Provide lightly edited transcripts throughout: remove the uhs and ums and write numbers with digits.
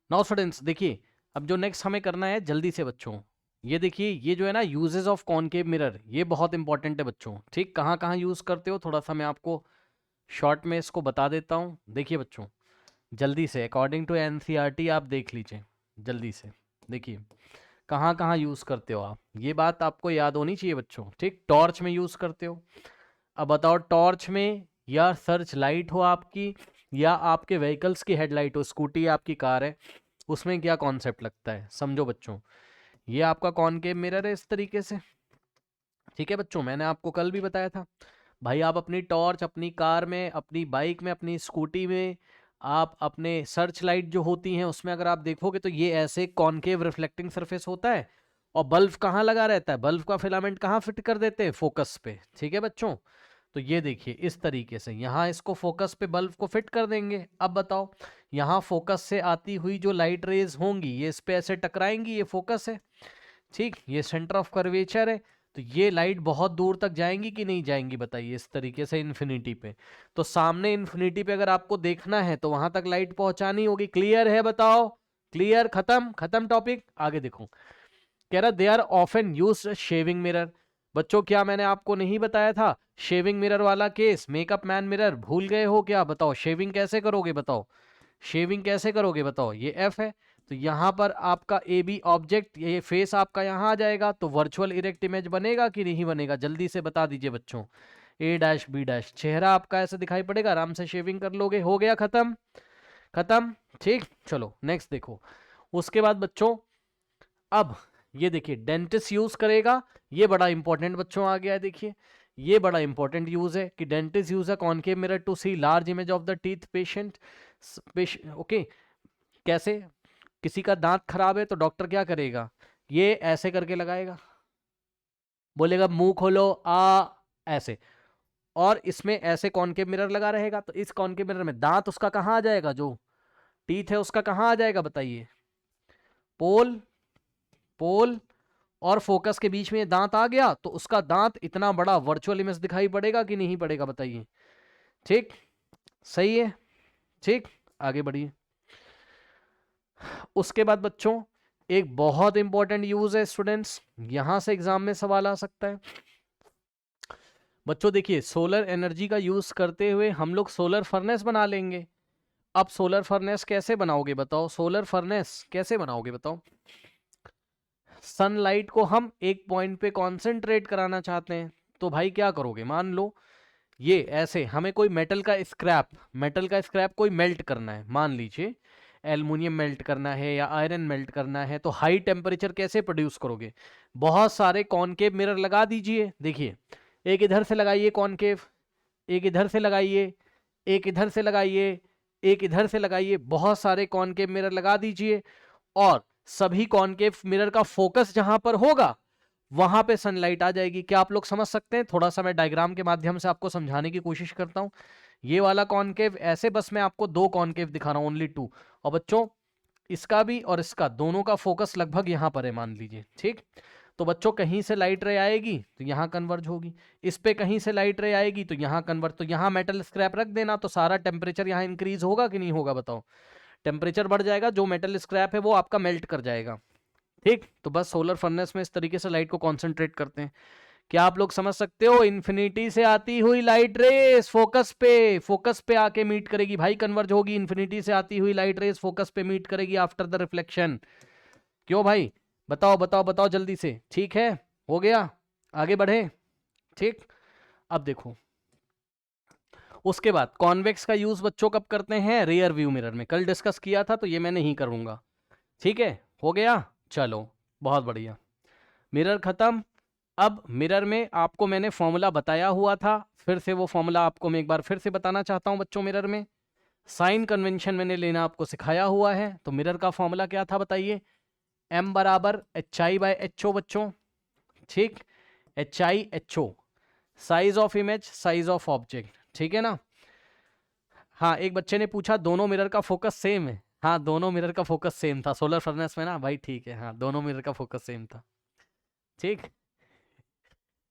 Now students देखिए, अब जो नेक्स्ट हमें करना है जल्दी से बच्चों, ये देखिए, ये जो है ना यूजेस ऑफ कॉनकेव मिरर, ये बहुत इंपॉर्टेंट है बच्चों। ठीक, कहाँ कहाँ यूज करते हो थोड़ा सा मैं आपको शॉर्ट में इसको बता देता हूँ। देखिए बच्चों, जल्दी से अकॉर्डिंग टू एनसीईआरटी आप देख लीजिए जल्दी से। देखिए कहाँ कहाँ यूज करते हो आप, ये बात आपको याद होनी चाहिए बच्चों। ठीक, टॉर्च में यूज करते हो। अब बताओ, टॉर्च में या सर्च लाइट हो आपकी, या आपके व्हीकल्स की हेडलाइट हो, स्कूटी आपकी कार है, उसमें क्या कॉन्सेप्ट लगता है समझो बच्चों। ये आपका कॉनकेव मिरर है इस तरीके से। ठीक है बच्चों, मैंने आपको कल भी बताया था भाई, आप अपनी टॉर्च अपनी कार में, अपनी बाइक में, अपनी स्कूटी में, आप अपने सर्च लाइट जो होती हैं उसमें अगर आप देखोगे तो ये ऐसे कॉनकेव रिफ्लेक्टिंग सरफेस होता है। और बल्ब कहाँ लगा रहता है, बल्ब का फिलामेंट कहाँ फिट कर देते हैं, फोकस पे। ठीक है बच्चों, तो ये देखिए इस तरीके से यहाँ इसको फोकस पे बल्ब को फिट कर देंगे। अब बताओ, यहाँ फोकस से आती हुई जो लाइट रेज होंगी ये इस पे ऐसे टकराएंगी, ये फोकस है। ठीक, ये सेंटर ऑफ कर्वेचर है, तो ये लाइट बहुत दूर तक जाएंगी कि नहीं जाएंगी बताइए, इस तरीके से इन्फिनिटी पे। तो सामने इन्फिनिटी पे अगर आपको देखना है तो वहां तक लाइट पहुंचानी होगी। क्लियर है बताओ, क्लियर, खत्म खत्म टॉपिक, आगे देखो। कह रहा they are often used shaving mirror. बच्चों क्या मैंने आपको नहीं बताया था शेविंग मिरर वाला केस, मेकअप मैन मिरर भूल गए हो क्या? बताओ शेविंग कैसे करोगे, बताओ शेविंग कैसे करोगे बताओ। ये एफ है, तो यहाँ पर आपका ए बी ऑब्जेक्ट, ये फेस आपका यहाँ आ जाएगा, तो वर्चुअल इरेक्ट इमेज बनेगा कि नहीं बनेगा, जल्दी से बता दीजिए बच्चों। ए डैश बी डैश, चेहरा आपका ऐसे दिखाई पड़ेगा, आराम से शेविंग कर लोगे, हो गया खत्म खत्म। ठीक, चलो नेक्स्ट देखो। उसके बाद बच्चों, अब ये देखिए डेंटिस्ट यूज करेगा, ये बड़ा इंपॉर्टेंट बच्चों आ गया है। देखिए ये बड़ा इंपॉर्टेंट यूज है कि डेंटिस्ट यूज है concave mirror to see large image of the teeth patient. Okay, कैसे? किसी का दांत खराब है तो डॉक्टर क्या करेगा, ये ऐसे करके लगाएगा, बोलेगा मुंह खोलो आ, ऐसे। और इसमें ऐसे कॉनकेव मिरर लगा रहेगा, तो इस कॉनकेव मिरर में दांत उसका कहाँ आ जाएगा, जो टीथ है उसका कहाँ आ जाएगा बताइए, पोल, पोल और फोकस के बीच में ये दांत आ गया, तो उसका दांत इतना बड़ा वर्चुअल इमेज दिखाई पड़ेगा कि नहीं पड़ेगा बताइए। ठीक, सही है। ठीक, आगे बढ़िए। उसके बाद बच्चों, एक बहुत इंपॉर्टेंट यूज है स्टूडेंट्स, यहां से एग्जाम में सवाल आ सकता है बच्चों। देखिए सोलर एनर्जी का यूज करते हुए हम लोग सोलर फर्नेस बना लेंगे। अब सोलर फर्नेस कैसे बनाओगे बताओ, सोलर फर्नेस कैसे बनाओगे बताओ। सनलाइट को हम एक पॉइंट पे कॉन्सेंट्रेट कराना चाहते हैं, तो भाई क्या करोगे, मान लो ये ऐसे हमें कोई मेटल का स्क्रैप, मेटल का स्क्रैप कोई मेल्ट करना है, मान लीजिए एल्युमिनियम मेल्ट करना है या आयरन मेल्ट करना है, तो हाई टेम्परेचर कैसे प्रोड्यूस करोगे, बहुत सारे कॉनकेव मिरर लगा दीजिए। देखिए एक इधर से लगाइए कॉनकेव, एक इधर से लगाइए, एक इधर से लगाइए, एक इधर से लगाइए, बहुत सारे कॉनकेव मिरर लगा दीजिए। और सभी कॉनकेव मिरर का फोकस जहां पर होगा वहां पे सनलाइट आ जाएगी। क्या आप लोग समझ सकते हैं? थोड़ा सा मैं डायग्राम के माध्यम से आपको समझाने की कोशिश करता हूं। ये वाला कॉनकेव ऐसे, बस मैं आपको दो कॉनकेव दिखा रहा हूं, ओनली टू। और बच्चों इसका भी और इसका दोनों का फोकस लगभग यहां पर है मान लीजिए। ठीक, तो बच्चों कहीं से लाइट रे आएगी तो यहां कन्वर्ज होगी, इस पे कहीं से लाइट रे आएगी तो यहां कन्वर्ज, तो यहां मेटल स्क्रैप रख देना, तो सारा टेम्परेचर यहां इंक्रीज होगा कि नहीं होगा बताओ, टेम्परेचर बढ़ जाएगा, जो मेटल स्क्रैप है वो आपका मेल्ट कर जाएगा। ठीक, तो बस सोलर फर्नेस में इस तरीके से लाइट को कॉन्सेंट्रेट करते हैं। क्या आप लोग समझ सकते हो? इन्फिनिटी से आती हुई लाइट रेस फोकस पे, फोकस पे आके मीट करेगी भाई, कन्वर्ज होगी, इन्फिनिटी से आती हुई लाइट रेस फोकस पे मीट करेगी आफ्टर द रिफ्लेक्शन। क्यों भाई, बताओ बताओ बताओ जल्दी से। ठीक है, हो गया, आगे बढ़े। ठीक, अब देखो उसके बाद कॉन्वेक्स का यूज बच्चों कब करते हैं, रियर व्यू मिरर में, कल डिस्कस किया था तो ये मैं नहीं करूंगा। ठीक है, हो गया, चलो बहुत बढ़िया, मिरर खत्म। अब मिरर में आपको मैंने फॉर्मूला बताया हुआ था, फिर से वो फॉर्मूला आपको मैं एक बार फिर से बताना चाहता हूं बच्चों। मिरर में साइन कन्वेंशन मैंने लेना आपको सिखाया हुआ है, तो मिरर का फॉर्मूला क्या था बताइए, m बराबर h I by H o बच्चों। ठीक, h i h o, size of image, size of object. ठीक है ना? हाँ, एक बच्चे ने पूछा दोनों मिरर का फोकस सेम है, हाँ दोनों मिरर का फोकस सेम था सोलर फर्नेस में ना भाई, ठीक है, हाँ दोनों मिरर का फोकस सेम था। ठीक,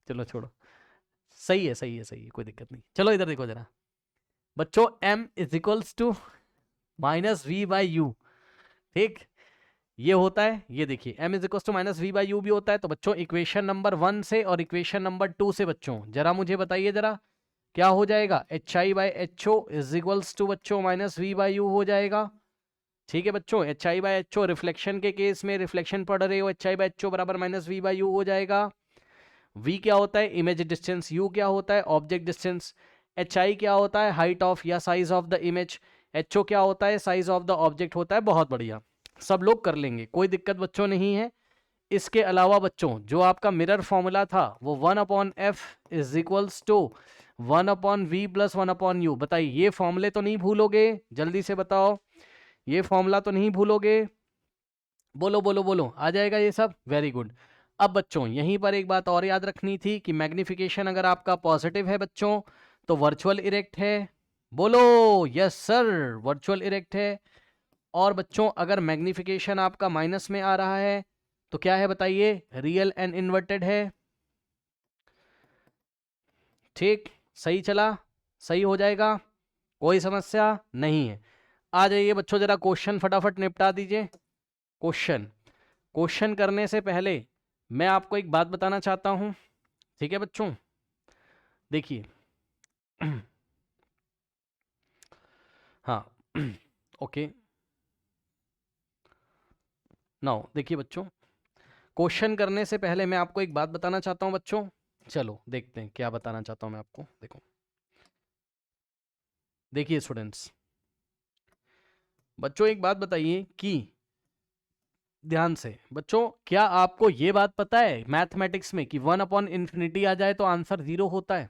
चलो छोड़ो, सही है सही है सही है, कोई दिक्कत नहीं। चलो इधर देखो जरा बच्चों, m is equals to minus we by u. ठीक, ये होता है, ये देखिए m is equal to minus we by u भी होता है। तो बच्चों इक्वेशन नंबर 1 से और इक्वेशन नंबर 2 से बच्चों जरा मुझे बताइए जरा क्या हो जाएगा, H I by H O is equals to बच्चों माइनस वी बाई यू हो जाएगा। ठीक है बच्चों, h I by H o reflection के केस में रिफ्लेक्शन पढ़ रहे हो, h I by H o बराबर माइनस वी बाई यू हो जाएगा। v क्या होता है, इमेज डिस्टेंस, u क्या होता है, ऑब्जेक्ट डिस्टेंस, hi क्या होता है, हाइट ऑफ या size of the image, ho क्या होता है, साइज ऑफ द ऑब्जेक्ट होता है। बहुत बढ़िया, सब लोग कर लेंगे, कोई दिक्कत बच्चों नहीं है। इसके अलावा बच्चों जो आपका मिरर फॉर्मूला था वो 1/f is equals to 1/v plus 1/u। बताइए ये फॉर्मूले तो नहीं भूलोगे, जल्दी से बताओ, ये फॉर्मूला तो नहीं भूलोगे, बोलो बोलो बोलो, आ जाएगा ये सब, वेरी गुड। अब बच्चों यहीं पर एक बात और याद रखनी थी कि मैग्निफिकेशन अगर आपका पॉजिटिव है बच्चों तो वर्चुअल इरेक्ट है, बोलो यस सर, वर्चुअल इरेक्ट है। और बच्चों अगर मैग्निफिकेशन आपका माइनस में आ रहा है तो क्या है बताइए, रियल एंड इन्वर्टेड है। ठीक, सही चला, सही हो जाएगा, कोई समस्या नहीं है। आ जाइए बच्चों जरा क्वेश्चन फटाफट निपटा दीजिए। क्वेश्चन करने से पहले मैं आपको एक बात बताना चाहता हूं, ठीक है बच्चों, देखिए हाँ ओके, नाउ देखिए बच्चों, क्वेश्चन करने से पहले मैं आपको एक बात बताना चाहता हूं बच्चों। चलो देखते हैं क्या बताना चाहता हूं मैं आपको। देखो देखिए स्टूडेंट्स, बच्चों एक बात बताइए कि ध्यान से बच्चों, क्या आपको ये बात पता है मैथमेटिक्स में कि 1/∞ आ जाए तो आंसर 0 होता है?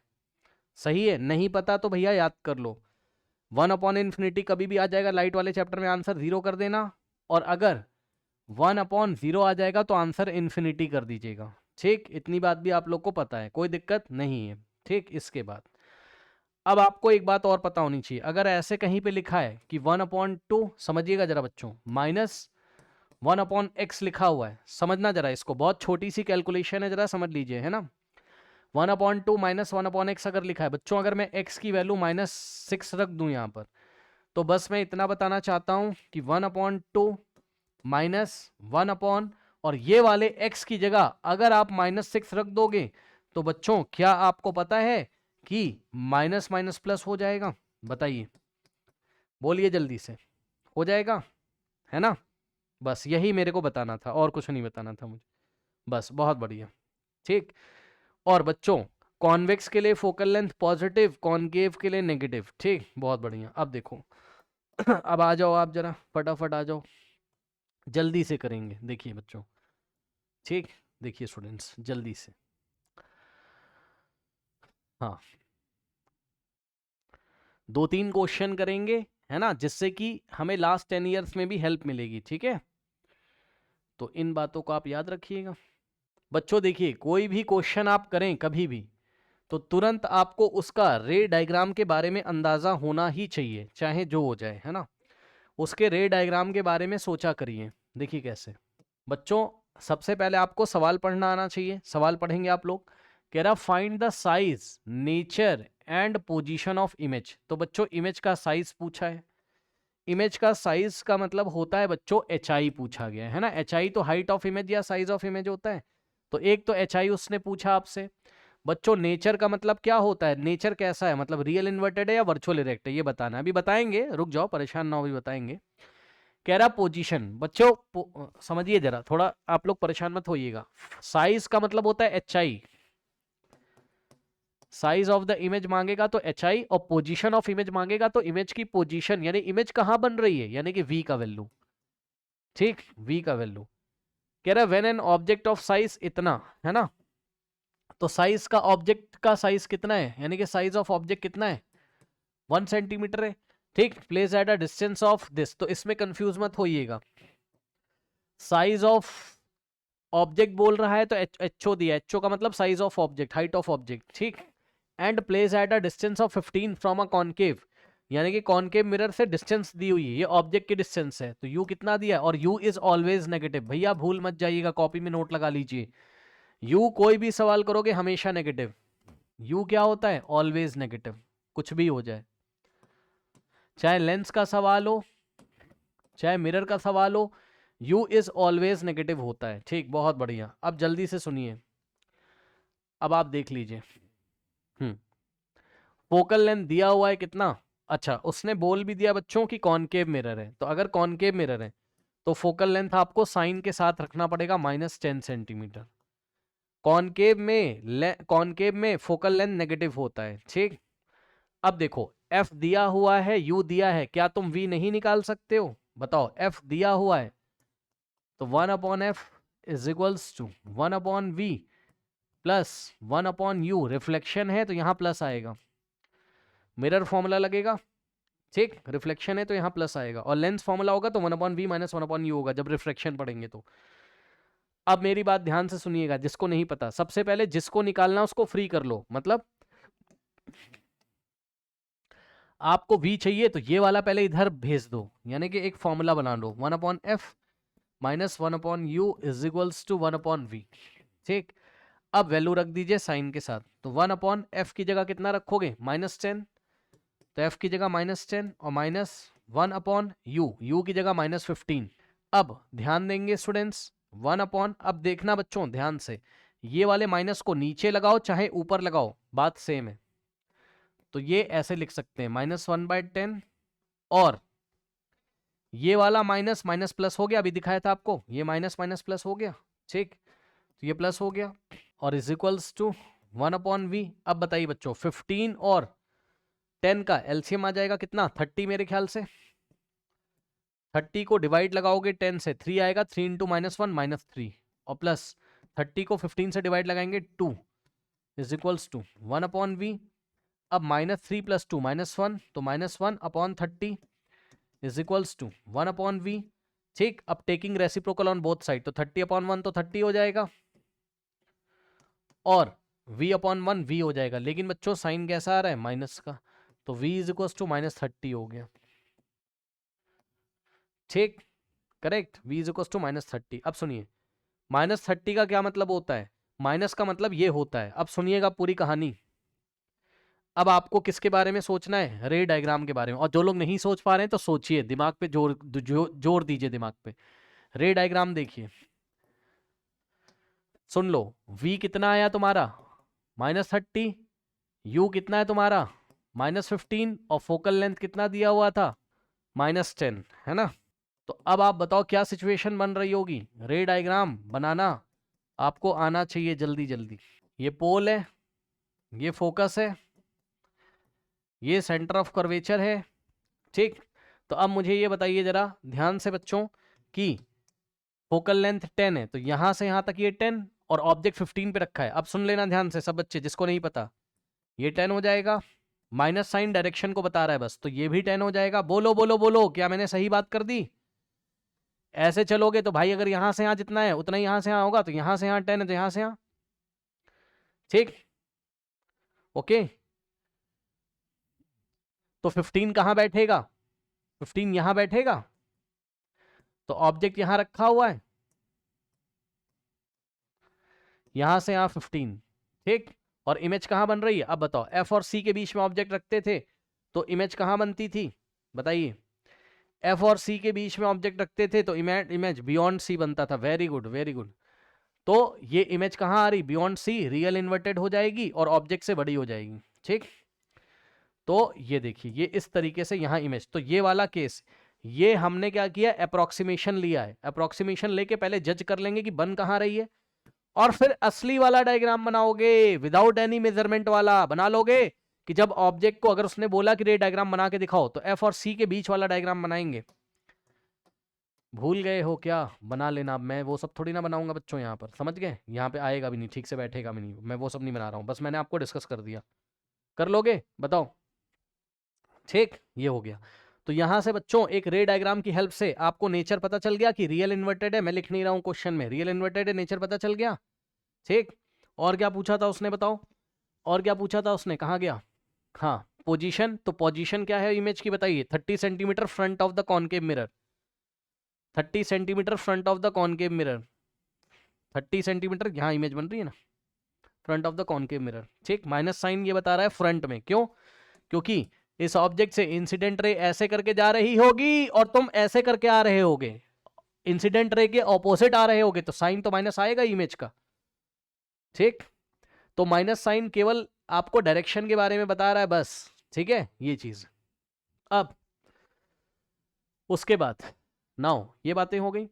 सही है, नहीं पता तो भैया याद कर लो, 1/∞ कभी भी आ जाएगा लाइट वाले चैप्टर में आंसर 0 कर देना, और अगर 1/0 आ जाएगा तो आंसर इन्फिनिटी कर दीजिएगा। ठीक, इतनी बात भी आप लोग को पता है, कोई दिक्कत नहीं है। ठीक, इसके बाद अब आपको एक बात और पता होनी चाहिए, अगर ऐसे कहीं पे लिखा है कि 1/2, समझिएगा जरा बच्चों, माइनस 1/x लिखा हुआ है, समझना जरा इसको, बहुत छोटी सी कैलकुलेशन है, जरा समझ लीजिए, है ना। 1/2 माइनस 1/x अगर लिखा है बच्चों, अगर मैं x की वैल्यू -6 रख दूं यहाँ पर, तो बस मैं इतना बताना चाहता हूं कि 1/2 माइनस 1 और ये वाले x की जगह अगर आप -6 रख दोगे तो बच्चों क्या आपको पता है कि माइनस माइनस प्लस हो जाएगा? बताइए, बोलिए जल्दी से, हो जाएगा, है ना। बस यही मेरे को बताना था, और कुछ नहीं बताना था मुझे, बस, बहुत बढ़िया। ठीक, और बच्चों कॉन्वेक्स के लिए फोकल लेंथ पॉजिटिव, कॉनकेव के लिए नेगेटिव। ठीक, बहुत बढ़िया। अब देखो अब आ जाओ आप जरा फटाफट आ जाओ, जल्दी से करेंगे, देखिए बच्चों। ठीक, देखिए स्टूडेंट्स जल्दी से, हाँ 2-3 क्वेश्चन करेंगे, है ना, जिससे कि हमें लास्ट 10 ईयर्स में भी हेल्प मिलेगी। ठीक है, तो इन बातों को आप याद रखिएगा बच्चों। देखिए कोई भी क्वेश्चन आप करें कभी भी तो तुरंत आपको उसका रे डायग्राम के बारे में अंदाजा होना ही चाहिए, चाहे जो हो जाए, है ना। उसके रे डायग्राम के बारे में सोचा करिए। देखिए कैसे बच्चों, सबसे पहले आपको सवाल पढ़ना आना चाहिए, सवाल पढ़ेंगे आप लोग। कह रहा find the size, nature and position of image. तो बच्चों इमेज का साइज पूछा है, इमेज का साइज का मतलब होता है बच्चों एच आई पूछा गया है ना। एच आई तो हाइट ऑफ इमेज या साइज ऑफ इमेज होता है, तो एक तो एच आई उसने पूछा आपसे। बच्चों नेचर का मतलब क्या होता है, नेचर कैसा है, मतलब रियल इन्वर्टेड है या वर्चुअल इरेक्ट है, ये बताना है। अभी बताएंगे, रुक जाओ, परेशान ना हो, अभी बताएंगे। कह रहा पोजीशन, बच्चों समझिए जरा, थोड़ा आप लोग परेशान मत होइएगा। साइज का मतलब होता है H I, size of the image मांगेगा तो एच आई, और पोजीशन ऑफ इमेज मांगेगा तो इमेज की पोजीशन, यानी इमेज कहां बन रही है, यानी कि वी का वैल्यू। ठीक, वी का वैल्यू। कह रहा है when an object of size इतना, है ना, तो साइज का, ऑब्जेक्ट का साइज कितना है, यानी कि साइज ऑफ ऑब्जेक्ट कितना है, 1 सेंटीमीटर है। ठीक, place at a distance of this, तो इसमें कंफ्यूज मत होइएगा, साइज ऑफ ऑब्जेक्ट बोल रहा है तो एचओ दिया, एचओ का मतलब size of object, height of object. ठीक, and place at a distance of 15 from a concave, यानी कि कॉनकेव मिरर से डिस्टेंस दी हुई है, ये ऑब्जेक्ट की डिस्टेंस है, तो यू कितना दिया है, और यू इज ऑलवेज नेगेटिव। भैया भूल मत जाइएगा, कॉपी में नोट लगा लीजिए, यू कोई भी सवाल करोगे हमेशा नेगेटिव, यू क्या होता है, ऑलवेज नेगेटिव, कुछ भी हो जाए, चाहे लेंस का सवाल हो, चाहे मिरर का सवाल हो, u इज ऑलवेज नेगेटिव होता है। ठीक, बहुत बढ़िया। अब जल्दी से सुनिए, अब आप देख लीजिए। फोकल लेंथ दिया हुआ है कितना? अच्छा, उसने बोल भी दिया बच्चों की कॉनकेव मिरर है, तो अगर कॉनकेव मिरर है तो फोकल लेंथ आपको साइन के साथ रखना पड़ेगा -10 सेंटीमीटर। कॉनकेव में फोकल लेंथ नेगेटिव होता है। ठीक, अब देखो f दिया हुआ है, u दिया है, क्या तुम v नहीं निकाल सकते हो? बताओ, f दिया हुआ है तो 1/f is equals to 1/v plus 1/u। Reflection है तो यहां प्लस आएगा, मिरर फॉर्मूला लगेगा। ठीक, रिफ्लेक्शन है तो यहाँ प्लस आएगा, और लेंस फॉर्मूला होगा तो 1/v माइनस 1/u होगा जब रिफ्लेक्शन पढ़ेंगे तो। अब मेरी बात ध्यान से सुनिएगा, जिसको नहीं पता, सबसे पहले जिसको निकालना उसको फ्री कर लो। मतलब आपको v चाहिए तो ये वाला पहले इधर भेज दो, यानी कि एक फॉर्मूला बना लो, 1/f minus 1/u is equals to 1/v। ठीक, अब वैल्यू रख दीजिए साइन के साथ, तो 1/f की जगह कितना रखोगे? -10, तो f की जगह -10 और माइनस 1/u, u की जगह -15। अब ध्यान देंगे स्टूडेंट्स, 1/, अब देखना बच्चों ध्यान से, ये वाले माइनस को नीचे लगाओ चाहे ऊपर लगाओ, बात सेम है। तो ये ऐसे लिख सकते हैं -1/10, और ये वाला माइनस माइनस प्लस हो गया, अभी दिखाया था आपको, ये माइनस माइनस प्लस हो गया। ठीक, तो ये प्लस हो गया, और इज इक्वल्स टू 1/v। अब बताइए बच्चों, 15 और 10 का एलसीएम आ जाएगा कितना? 30 मेरे ख्याल से। 30 को डिवाइड लगाओगे 10 से, 3 आएगा, 3 इंटू -1 -3, और प्लस 30 को 15 से डिवाइड लगाएंगे 2 इज इक्वल्स टू 1/v। अब -3 + 2 -1, तो -1/30 इज इक्वल्स टू 1/v। ठीक, अब taking reciprocal on both side, तो 30/1 तो 30 हो जाएगा, और v/1 v हो जाएगा। लेकिन बच्चों साइन कैसा आ रहा है? माइनस का, तो v इज इक्वल्स टू -30 हो गया। ठीक, correct, v is equals to -30। अब सुनिए, -30 का क्या मतलब होता है? माइनस का मतलब ये होता है। अब सुनिएगा पूरी कहानी। अब आपको किसके बारे में सोचना है? रे डायग्राम के बारे में। और जो लोग नहीं सोच पा रहे हैं तो सोचिए, दिमाग पे जोर दीजिए दिमाग पे। रे डायग्राम देखिए, सुन लो, v कितना आया तुम्हारा? -30, u कितना है तुम्हारा? -15, और फोकल लेंथ कितना दिया हुआ था? -10, है ना? तो अब आप बताओ क्या सिचुएशन बन रही होगी? रे डायग्राम बनाना आपको आना चाहिए जल्दी जल्दी। ये पोल है, ये फोकस है, ये सेंटर ऑफ कर्वेचर है। ठीक, तो अब मुझे ये बताइए जरा ध्यान से बच्चों कि फोकल लेंथ 10 है, तो यहां से यहां तक ये 10, और ऑब्जेक्ट 15 पे रखा है। अब सुन लेना ध्यान से सब बच्चे, जिसको नहीं पता, ये 10 हो जाएगा, माइनस साइन डायरेक्शन को बता रहा है बस, तो ये भी 10 हो जाएगा। बोलो बोलो बोलो, क्या मैंने सही बात कर दी? ऐसे चलोगे तो भाई, अगर यहां से यहां जितना है उतना ही यहां से यहां होगा, तो यहां से यहां 10 है तो यहां से यहां। ठीक, ओके, तो 15 कहां बैठेगा? 15 यहां बैठेगा, तो ऑब्जेक्ट यहां रखा हुआ है, यहां से यहां 15। ठीक, और इमेज कहां बन रही है? अब बताओ, एफ और सी के बीच में ऑब्जेक्ट रखते थे तो इमेज कहां बनती थी? बताइए, एफ और सी के बीच में ऑब्जेक्ट रखते थे तो इमेज बियॉन्ड सी बनता था। Very good, very good. तो ये इमेज कहां आ रही? बियॉन्ड सी, रियल इन्वर्टेड हो जाएगी और ऑब्जेक्ट से बड़ी हो जाएगी। ठीक, तो ये देखिए, ये इस तरीके से यहां इमेज, तो ये वाला केस, ये हमने क्या किया? अप्रोक्सीमेशन लिया है। अप्रोक्सीमेशन लेके पहले जज कर लेंगे कि बन कहां रही है, और फिर असली वाला डायग्राम बनाओगे, विदाउट एनी मेजरमेंट वाला बना लोगे, कि जब ऑब्जेक्ट को अगर उसने बोला कि रे डायग्राम बना के दिखाओ, तो एफ और सी के बीच वाला डायग्राम बनाएंगे। भूल गए हो क्या? बना लेना, मैं वो सब थोड़ी ना बनाऊंगा बच्चों, यहाँ पर समझ गए? यहाँ पे आएगा भी नहीं, ठीक से बैठेगा भी नहीं, मैं वो सब नहीं बना रहा हूँ, बस मैंने आपको डिस्कस कर दिया। कर लोगे? बताओ। ठीक, ये हो गया। तो यहां से बच्चों एक रे डायग्राम की हेल्प से आपको नेचर पता चल गया कि रियल इन्वर्टेड है। मैं लिख नहीं रहा हूं क्वेश्चन में, रियल इन्वर्टेड है, नेचर पता चल गया। ठीक, और क्या पूछा था उसने? बताओ, और क्या पूछा था उसने? कहाँ गया? हाँ, पोजीशन। तो पोजीशन क्या है इमेज की? बताइए। 30 centimetre front of the concave mirror, 30 centimetre front of the concave mirror, 30 centimetre यहाँ इमेज बन रही है ना, front of the concave mirror. ठीक, माइनस साइन ये बता रहा है फ्रंट में, क्यों? क्योंकि इस ऑब्जेक्ट से इंसिडेंट रे ऐसे करके जा रही होगी और तुम ऐसे करके आ रहे होगे, इंसिडेंट रे के ऑपोजिट आ रहे होगे, तो साइन तो माइनस आएगा इमेज का। ठीक, तो माइनस साइन केवल आपको डायरेक्शन के बारे में बता रहा है बस। ठीक है, ये चीज। अब उसके बाद नाउ ये बातें हो गई,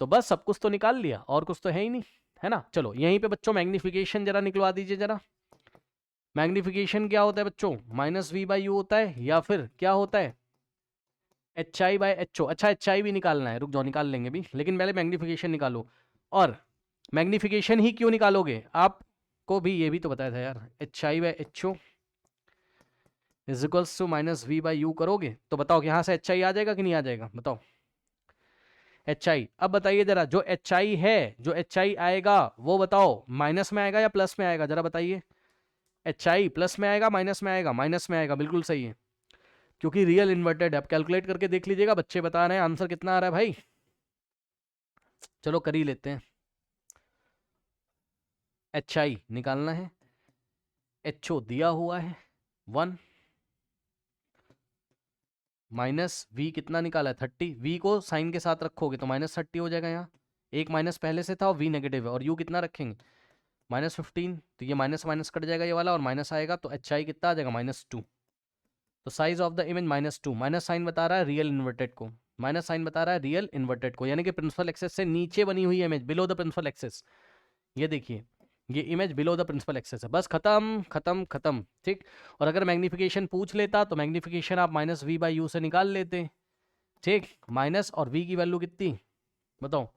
तो बस सब कुछ तो निकाल लिया, और कुछ तो है ही नहीं, है ना। चलो यहीं पे बच्चों मैग्निफिकेशन जरा निकलवा दीजिए जरा। मैग्निफिकेशन क्या होता है बच्चों? माइनस वी बाई यू होता है, या फिर क्या होता है? H I by H O. अच्छा एच आई भी निकालना है, रुक जाओ निकाल लेंगे भी, लेकिन पहले मैग्निफिकेशन निकालो। और मैग्निफिकेशन ही क्यों निकालोगे, आपको भी ये भी तो बताया था यार। H I by H O is equals to minus we by U करोगे तो बताओ कि यहाँ से एच आई आ जाएगा कि नहीं आ जाएगा, बताओ। एच आई, अब बताइए जरा, जो एच आई है, जो एच आई आएगा वो बताओ माइनस में आएगा या प्लस में आएगा, जरा बताइए। एच आई प्लस में आएगा माइनस में आएगा? माइनस में आएगा, बिल्कुल सही है, क्योंकि रियल इन्वर्टेड है। आप कैलकुलेट करके देख लीजिएगा, बच्चे बता रहे हैं आंसर कितना आ रहा है भाई। चलो कर ही लेते हैं। एच आई निकालना है, एच ओ दिया हुआ है 1, माइनस वी कितना निकाला है 30, वी को साइन के साथ रखोगे तो माइनस 30 हो जाएगा। यहाँ एक माइनस पहले से था और वी नेगेटिव है, और यू कितना रखेंगे माइनस 15, तो ये माइनस माइनस कट जाएगा ये वाला, और माइनस आएगा तो एच आई कितना आ जाएगा -2। तो size of the image -2, minus sign बता रहा है रियल इन्वर्टेड को, माइनस साइन बता रहा है रियल इन्वर्टेड को, यानी कि प्रिंसिपल एक्सेस से नीचे बनी हुई image, below the principal axis. ये देखिए ये image below the principal axis है, बस खत्म खत्म खत्म। ठीक, और अगर मैग्निफिकेशन पूछ लेता तो मैग्निफिकेशन आप माइनस वी बाई यू से निकाल लेते। ठीक, माइनस और वी की वैल्यू कितनी बताओ,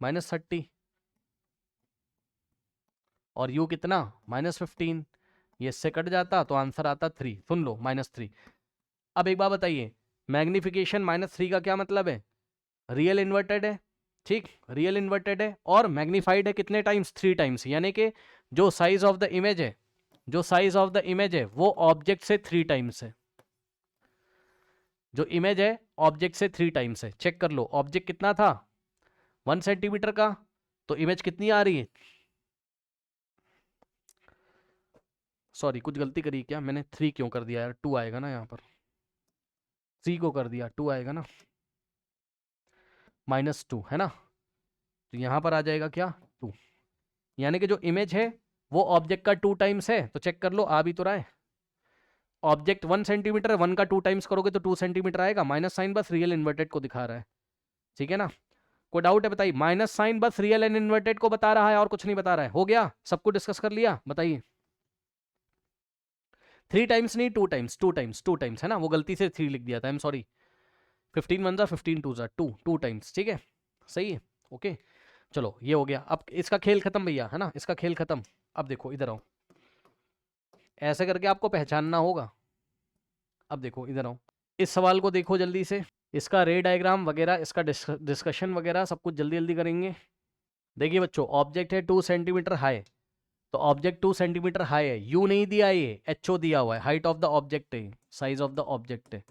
-30, और यू कितना -15, ये इससे कट जाता तो आंसर आता 3। सुन लो -3। अब एक बात बताइए, मैग्निफिकेशन -3 का क्या मतलब है? रियल इन्वर्टेड है, ठीक, रियल इन्वर्टेड है और मैग्नीफाइड है कितने टाइम्स? 3 टाइम्स, यानी कि जो साइज ऑफ द इमेज है, जो साइज ऑफ द इमेज है वो ऑब्जेक्ट से 3 टाइम्स है, जो इमेज है ऑब्जेक्ट से 3 टाइम्स है। चेक कर लो, ऑब्जेक्ट कितना था 1 सेंटीमीटर का, तो इमेज कितनी आ रही है? सॉरी कुछ गलती करी क्या मैंने, 3 क्यों कर दिया यार, 2 आएगा ना यहाँ पर, 3 को कर दिया 2 आएगा ना, -2 है ना, तो यहाँ पर आ जाएगा क्या 2, यानी कि जो इमेज है वो ऑब्जेक्ट का 2 टाइम्स है। तो चेक कर लो आ भी तो रहा है, ऑब्जेक्ट 1 सेंटीमीटर, 1 का 2 टाइम्स करोगे तो 2 सेंटीमीटर आएगा। माइनस साइन बस रियल इन्वर्टेड को दिखा रहा है, ठीक है ना। कोई डाउट है बताइए, माइनस साइन बस रियल एंड इन्वर्टेड को बता रहा है और कुछ नहीं बता रहा है। हो गया, सबको डिस्कस कर लिया, बताइए। 3 टाइम्स नहीं 2 टाइम्स, 2 टाइम्स, 2 टाइम्स है ना, वो गलती से 3 लिख दिया था, आई एम सॉरी। 15 1 15 2 2 टाइम्स, ठीक है, सही है, ओके। चलो ये हो गया, अब इसका खेल खत्म भैया, है ना, इसका खेल खत्म। अब देखो इधर आओ, ऐसे करके आपको पहचानना होगा। अब देखो इधर आओ, इस सवाल को देखो जल्दी से, इसका रे डायग्राम वगैरह, इसका डिस्कशन वगैरह सब कुछ जल्दी जल्दी करेंगे। देखिए बच्चों, ऑब्जेक्ट है 2 सेंटीमीटर हाई, तो ऑब्जेक्ट 2 सेंटीमीटर हाई है, यू नहीं दिया, ये एच ओ दिया हुआ है, हाइट ऑफ द ऑब्जेक्ट है, साइज ऑफ द ऑब्जेक्ट है,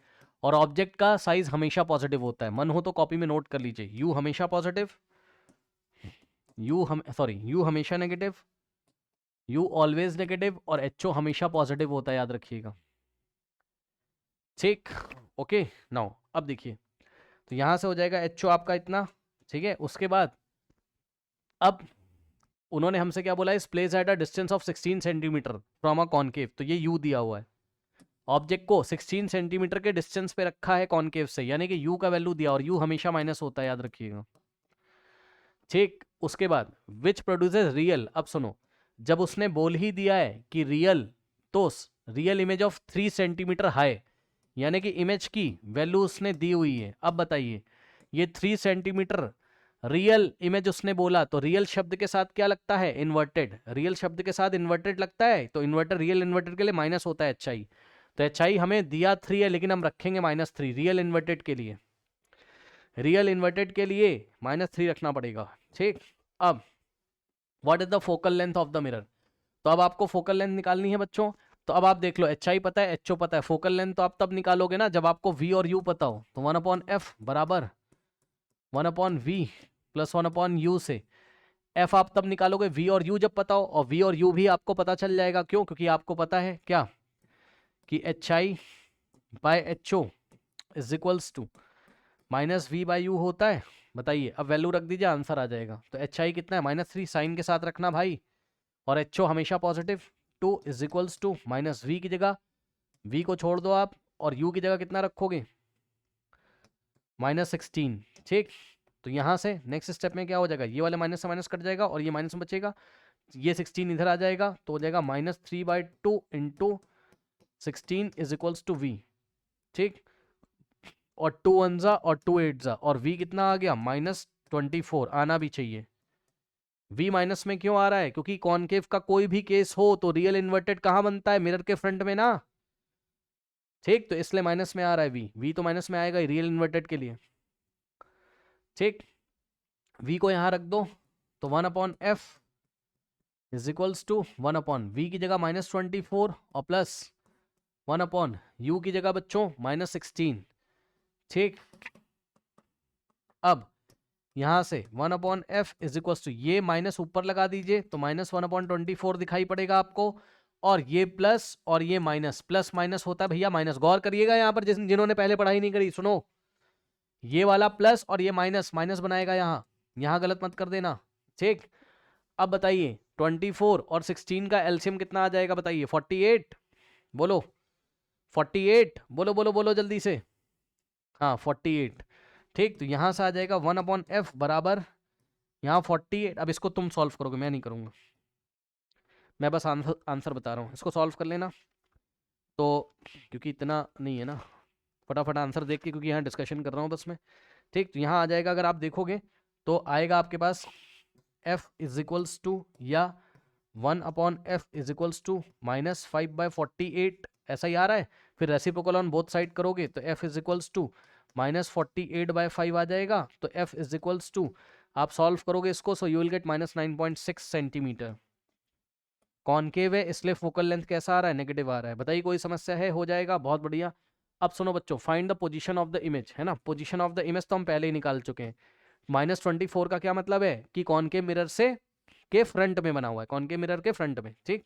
और ऑब्जेक्ट का साइज हमेशा पॉजिटिव होता है। मन हो तो कॉपी में नोट कर लीजिए, यू हमेशा पॉजिटिव, यू हमेशा नेगेटिव, यू ऑलवेज नेगेटिव, और एच ओ हमेशा पॉजिटिव होता है, याद रखिएगा, ठीक, ओके। नाउ अब देखिए, तो यहां से हो जाएगा एच ओ आपका इतना, ठीक है। उसके बाद अब उन्होंने हमसे क्या बोला, इस place at a distance of 16 centimetre from a concave, तो ये यू दिया हुआ है, ऑब्जेक्ट को 16 सेंटीमीटर के डिस्टेंस पे रखा है कॉनकेव से, यानी कि यू का वैल्यू दिया, और यू हमेशा माइनस होता है, याद रखिएगा, ठीक। उसके बाद विच प्रोड्यूसेस रियल, अब सुनो, जब उसने बोल ही दिया है कि रियल, तो real image of 3 centimetre high, यानी कि इमेज की वैल्यू उसने दी हुई है। अब बताइए, ये 3 सेंटीमीटर रियल इमेज उसने बोला, तो रियल शब्द के साथ क्या लगता है, इन्वर्टेड, रियल शब्द के साथ इन्वर्टेड लगता है, तो इन्वर्टेड, रियल इन्वर्टेड के लिए माइनस होता है एच आई, तो एच आई हमें दिया 3 है, लेकिन हम रखेंगे -3 रियल इन्वर्टेड के लिए, रियल इन्वर्टेड के लिए -3 रखना पड़ेगा, ठीक। अब what is the focal length of the mirror, तो अब आपको फोकल लेंथ निकालनी है बच्चों। तो अब आप देख लो, एच आई पता है, एच ओ पता है, फोकल लेंथ तो आप तब निकालोगे ना जब आपको वी और यू पता हो, तो 1/f बराबर 1/v प्लस 1/u से, एफ आप तब निकालोगे वी और यू जब पता हो, और वी और यू भी आपको पता चल जाएगा, क्यों, क्योंकि आपको पता है क्या, कि H I by H O is equals to minus we by U होता है। बताइए, अब वैल्यू रख दीजिए, आंसर आ जाएगा। तो एच आई कितना है, -3, साइन के साथ रखना भाई, और एच ओ हमेशा पॉजिटिव। 2 is equals to minus V की जगह v को छोड़ दो आप, और u की जगह कितना रखोगे, -16। ठीक, तो यहाँ से नेक्स्ट स्टेप में क्या हो जाएगा, ये वाले माइनस से माइनस कट जाएगा और ये माइनस में बचेगा, ये 16 इधर आ जाएगा, तो हो जाएगा -3/2 into 16 is equals to V. ठीक, और 2 1 जा और 2 8 जा, और v कितना आ गया, -24 आना भी चाहिए। v माइनस में क्यों आ रहा है, क्योंकि कॉनकेव का कोई भी केस हो तो रियल इन्वर्टेड कहाँ बनता है, मिरर के फ्रंट में ना। ठीक, तो इसलिए माइनस में आ रहा है v तो माइनस में आएगा रियल इन्वर्टेड के लिए। ठीक, v को यहां रख दो, तो 1/f is equals to 1/v की जगह -24 और प्लस 1/u की जगह बच्चों -16। ठीक, अब यहां से 1/f इज इक्वल्स टू, ये माइनस ऊपर लगा दीजिए तो -1/24 दिखाई पड़ेगा आपको, और ये प्लस और ये माइनस, प्लस माइनस होता है भैया माइनस। गौर करिएगा यहाँ पर, जिन्होंने पहले पढ़ाई नहीं करी, सुनो, ये वाला प्लस और ये माइनस, माइनस बनाएगा यहाँ गलत मत कर देना। ठीक, अब बताइए 24 और 16 का एलसीएम कितना आ जाएगा, बताइए 48, बोलो 48, बोलो बोलो बोलो जल्दी से, हाँ 48। ठीक, तो यहां से आ जाएगा 1/f बराबर यहाँ 48। अब इसको तुम सॉल्व करोगे, मैं नहीं करूंगा, मैं बस आंसर बता रहा हूँ, इसको सॉल्व कर लेना। तो क्योंकि इतना नहीं है ना, फटाफट आंसर देख के, क्योंकि यहाँ डिस्कशन कर रहा हूँ बस मैं। ठीक, तो यहाँ आ जाएगा, अगर आप देखोगे तो आएगा आपके पास f इज इक्वल्स टू, या 1/f इज इक्वल्स टू -5/48, ऐसा ही आ रहा है। फिर रेसिप्रोकल ऑन बोथ साइड करोगे तो f इज इक्वल्स टू -48/5 आ जाएगा। तो f इज इक्वल्स टू, आप सॉल्व करोगे इसको, so you will get -9.6 centimetre. Concave है इसलिए फोकल लेंथ कैसा आ रहा है, नेगेटिव आ रहा है। बताइए कोई समस्या है, हो जाएगा, बहुत बढ़िया। अब सुनो बच्चों, find the position of the image, है ना, पोजीशन ऑफ द इमेज तो हम पहले ही निकाल चुके हैं। -24 का क्या मतलब है कि कॉनकेव मिरर से के फ्रंट में बना हुआ है, कॉनकेव मिरर के फ्रंट में। ठीक,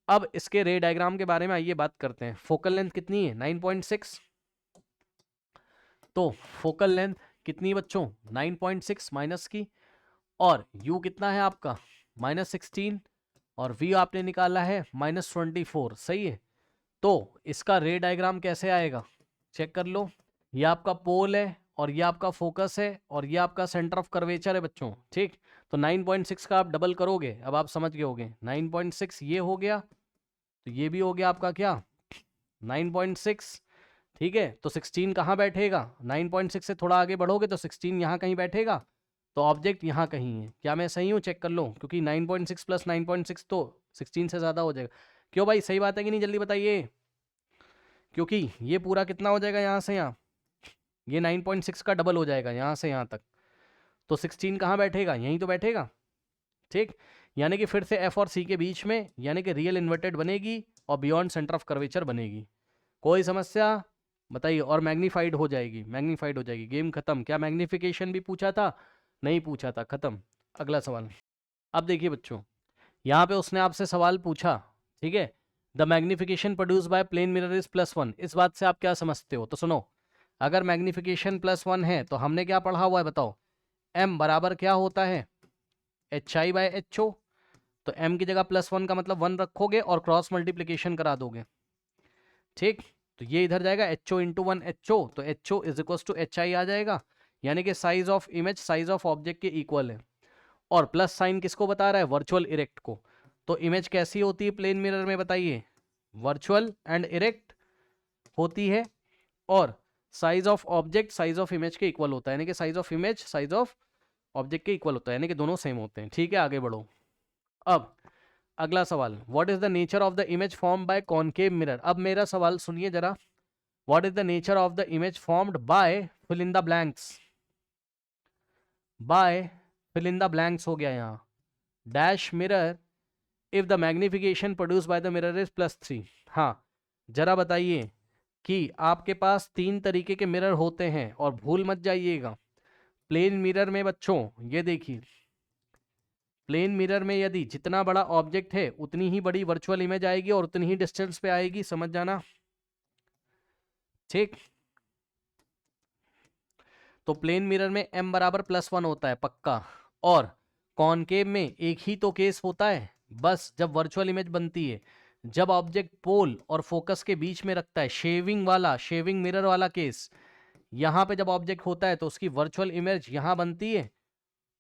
अब इसके रे डायग्राम के बारे में आइए बात करते हैं। फोकल लेंथ कितनी है, 9.6, तो फोकल लेंथ कितनी बच्चों, 9.6 माइनस की, और u कितना है आपका -16, और v आपने निकाला है -24, सही है। तो इसका रे डायग्राम कैसे आएगा, चेक कर लो, ये आपका पोल है और ये आपका फोकस है और ये आपका सेंटर ऑफ कर्वेचर है बच्चों। ठीक, तो 9.6 का आप डबल करोगे, अब आप समझ गए होगे, 9.6 ये हो गया, तो ये भी हो गया आपका क्या 9.6। ठीक है, तो 16 कहाँ बैठेगा, 9.6 से थोड़ा आगे बढ़ोगे तो 16 यहाँ कहीं बैठेगा, तो ऑब्जेक्ट यहाँ कहीं है। क्या मैं सही हूँ, चेक कर लो, क्योंकि 9.6 + 9.6 तो 16 से ज़्यादा हो जाएगा। क्यों भाई, सही बात है कि नहीं, जल्दी बताइए, क्योंकि ये पूरा कितना हो जाएगा, यहाँ से यहाँ, ये 9.6 का डबल हो जाएगा यहाँ से यहाँ तक, तो 16 कहाँ बैठेगा, यहीं तो बैठेगा। ठीक, यानी कि फिर से एफ और सी के बीच में, यानी कि रियल इन्वर्टेड बनेगी और बियॉन्ड सेंटर ऑफ कर्वेचर बनेगी। कोई समस्या, बताइए, और मैग्नीफाइड हो जाएगी, मैग्नीफाइड हो जाएगी, गेम खत्म। क्या मैग्नीफिकेशन भी पूछा था, नहीं पूछा था, खत्म। अगला सवाल। अब देखिए बच्चों, यहाँ पे उसने आपसे सवाल पूछा, ठीक है, the magnification produce by plane mirror is +1, इस बात से आप क्या समझते हो। तो सुनो, अगर मैग्निफिकेशन +1 है तो हमने क्या पढ़ा हुआ है, बताओ, m बराबर क्या होता है, HI/HO, तो m की जगह +1 का मतलब 1 रखोगे और क्रॉस मल्टीप्लीकेशन करा दोगे। ठीक, तो ये इधर जाएगा HO × 1 HO, तो HO = HI आ जाएगा, यानी कि size of image size of object के इक्वल है। और प्लस साइन किसको बता रहा है, वर्चुअल इरेक्ट को। तो इमेज कैसी होती है प्लेन मिरर में, बताइए, वर्चुअल एंड इरेक्ट होती है, और size of object size of image के इक्वल होता है, यानी कि size of image size of object के इक्वल होता है, यानी कि दोनों सेम होते हैं। ठीक है, आगे बढ़ो। अब अगला सवाल, what is the nature of the image form by concave mirror. अब मेरा सवाल सुनिए जरा, what is the nature of the image formed by fill in the blanks, by fill in the blanks हो गया यहाँ, dash mirror if the magnification produce by the mirror is +3। हाँ, जरा बताइए कि आपके पास 3 तरीके के मिरर होते हैं, और भूल मत जाइएगा, प्लेन मिरर में बच्चों, ये देखिए, प्लेन मिरर में यदि जितना बड़ा ऑब्जेक्ट है उतनी ही बड़ी वर्चुअल इमेज आएगी और उतनी ही डिस्टेंस पे आएगी, समझ जाना। ठीक, तो प्लेन मिरर में m बराबर +1 होता है पक्का, और कॉनकेव में एक ही तो केस होता है बस, जब वर्चुअल इमेज बनती है, जब ऑब्जेक्ट पोल और फोकस के बीच में रखता है, शेविंग मिरर वाला केस। यहां पे जब ऑब्जेक्ट होता है तो उसकी वर्चुअल इमेज यहां बनती है,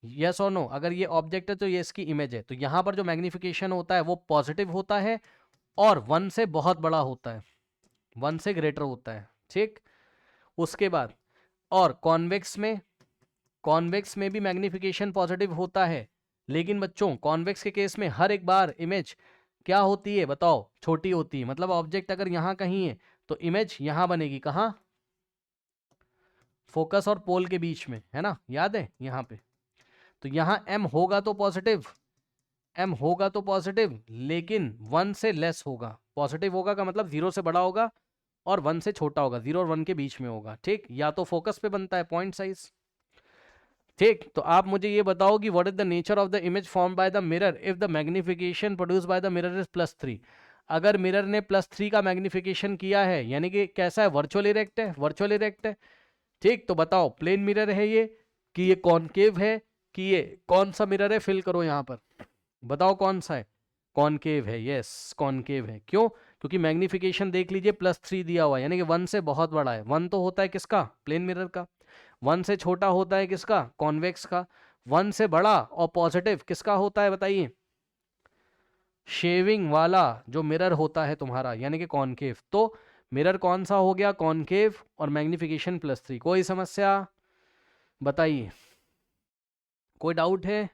यस और नो। अगर ये ऑब्जेक्ट है तो ये इसकी इमेज है, तो यहां पर जो मैग्निफिकेशन होता है वो पॉजिटिव होता है और 1 से बहुत बड़ा होता है, 1 से ग्रेटर होता है। ठीक, उसके बाद और कॉन्वेक्स में भी मैग्निफिकेशन पॉजिटिव होता है, लेकिन बच्चों कॉन्वेक्स के केस में हर एक बार इमेज क्या होती है बताओ, छोटी होती है। मतलब ऑब्जेक्ट अगर यहां कहीं है तो इमेज यहां बनेगी, कहां, फोकस और पोल के बीच में, है ना, याद है यहां पे। तो यहां m होगा तो पॉजिटिव, m होगा तो पॉजिटिव, लेकिन 1 से लेस होगा। पॉजिटिव होगा का मतलब 0 से बड़ा होगा और 1 से छोटा होगा, 0 और 1 के बीच में होगा। ठीक, या तो फोकस पे बनता है पॉइंट साइज। ठीक, तो आप मुझे ये बताओ कि what is the nature of the image form bye the mirror if the magnification produce by the mirror is +3। अगर मिरर ने +3 का मैग्निफिकेशन किया है, यानी कि कैसा है, वर्चुअल इरेक्ट है, वर्चुअल इरेक्ट है। ठीक, तो बताओ प्लेन मिरर है ये, कि ये कॉनकेव है, कि ये कौन सा मिरर है, फिल करो यहां पर, बताओ कौन सा है। कॉनकेव है, यस कॉनकेव है। क्यों? क्योंकि मैग्निफिकेशन देख लीजिए +3 दिया हुआ है, यानी कि 1 से बहुत बड़ा है। 1 तो होता है किसका, प्लेन मिरर का। 1 से छोटा होता है किसका, कॉन्वेक्स का। 1 से बड़ा और पॉजिटिव किसका होता है बताइए, शेविंग वाला जो मिरर होता है तुम्हारा, यानी कि कॉनकेव। तो मिरर कौन सा हो गया, कॉनकेव, और मैग्निफिकेशन +3। कोई समस्या बताइए, कोई डाउट है,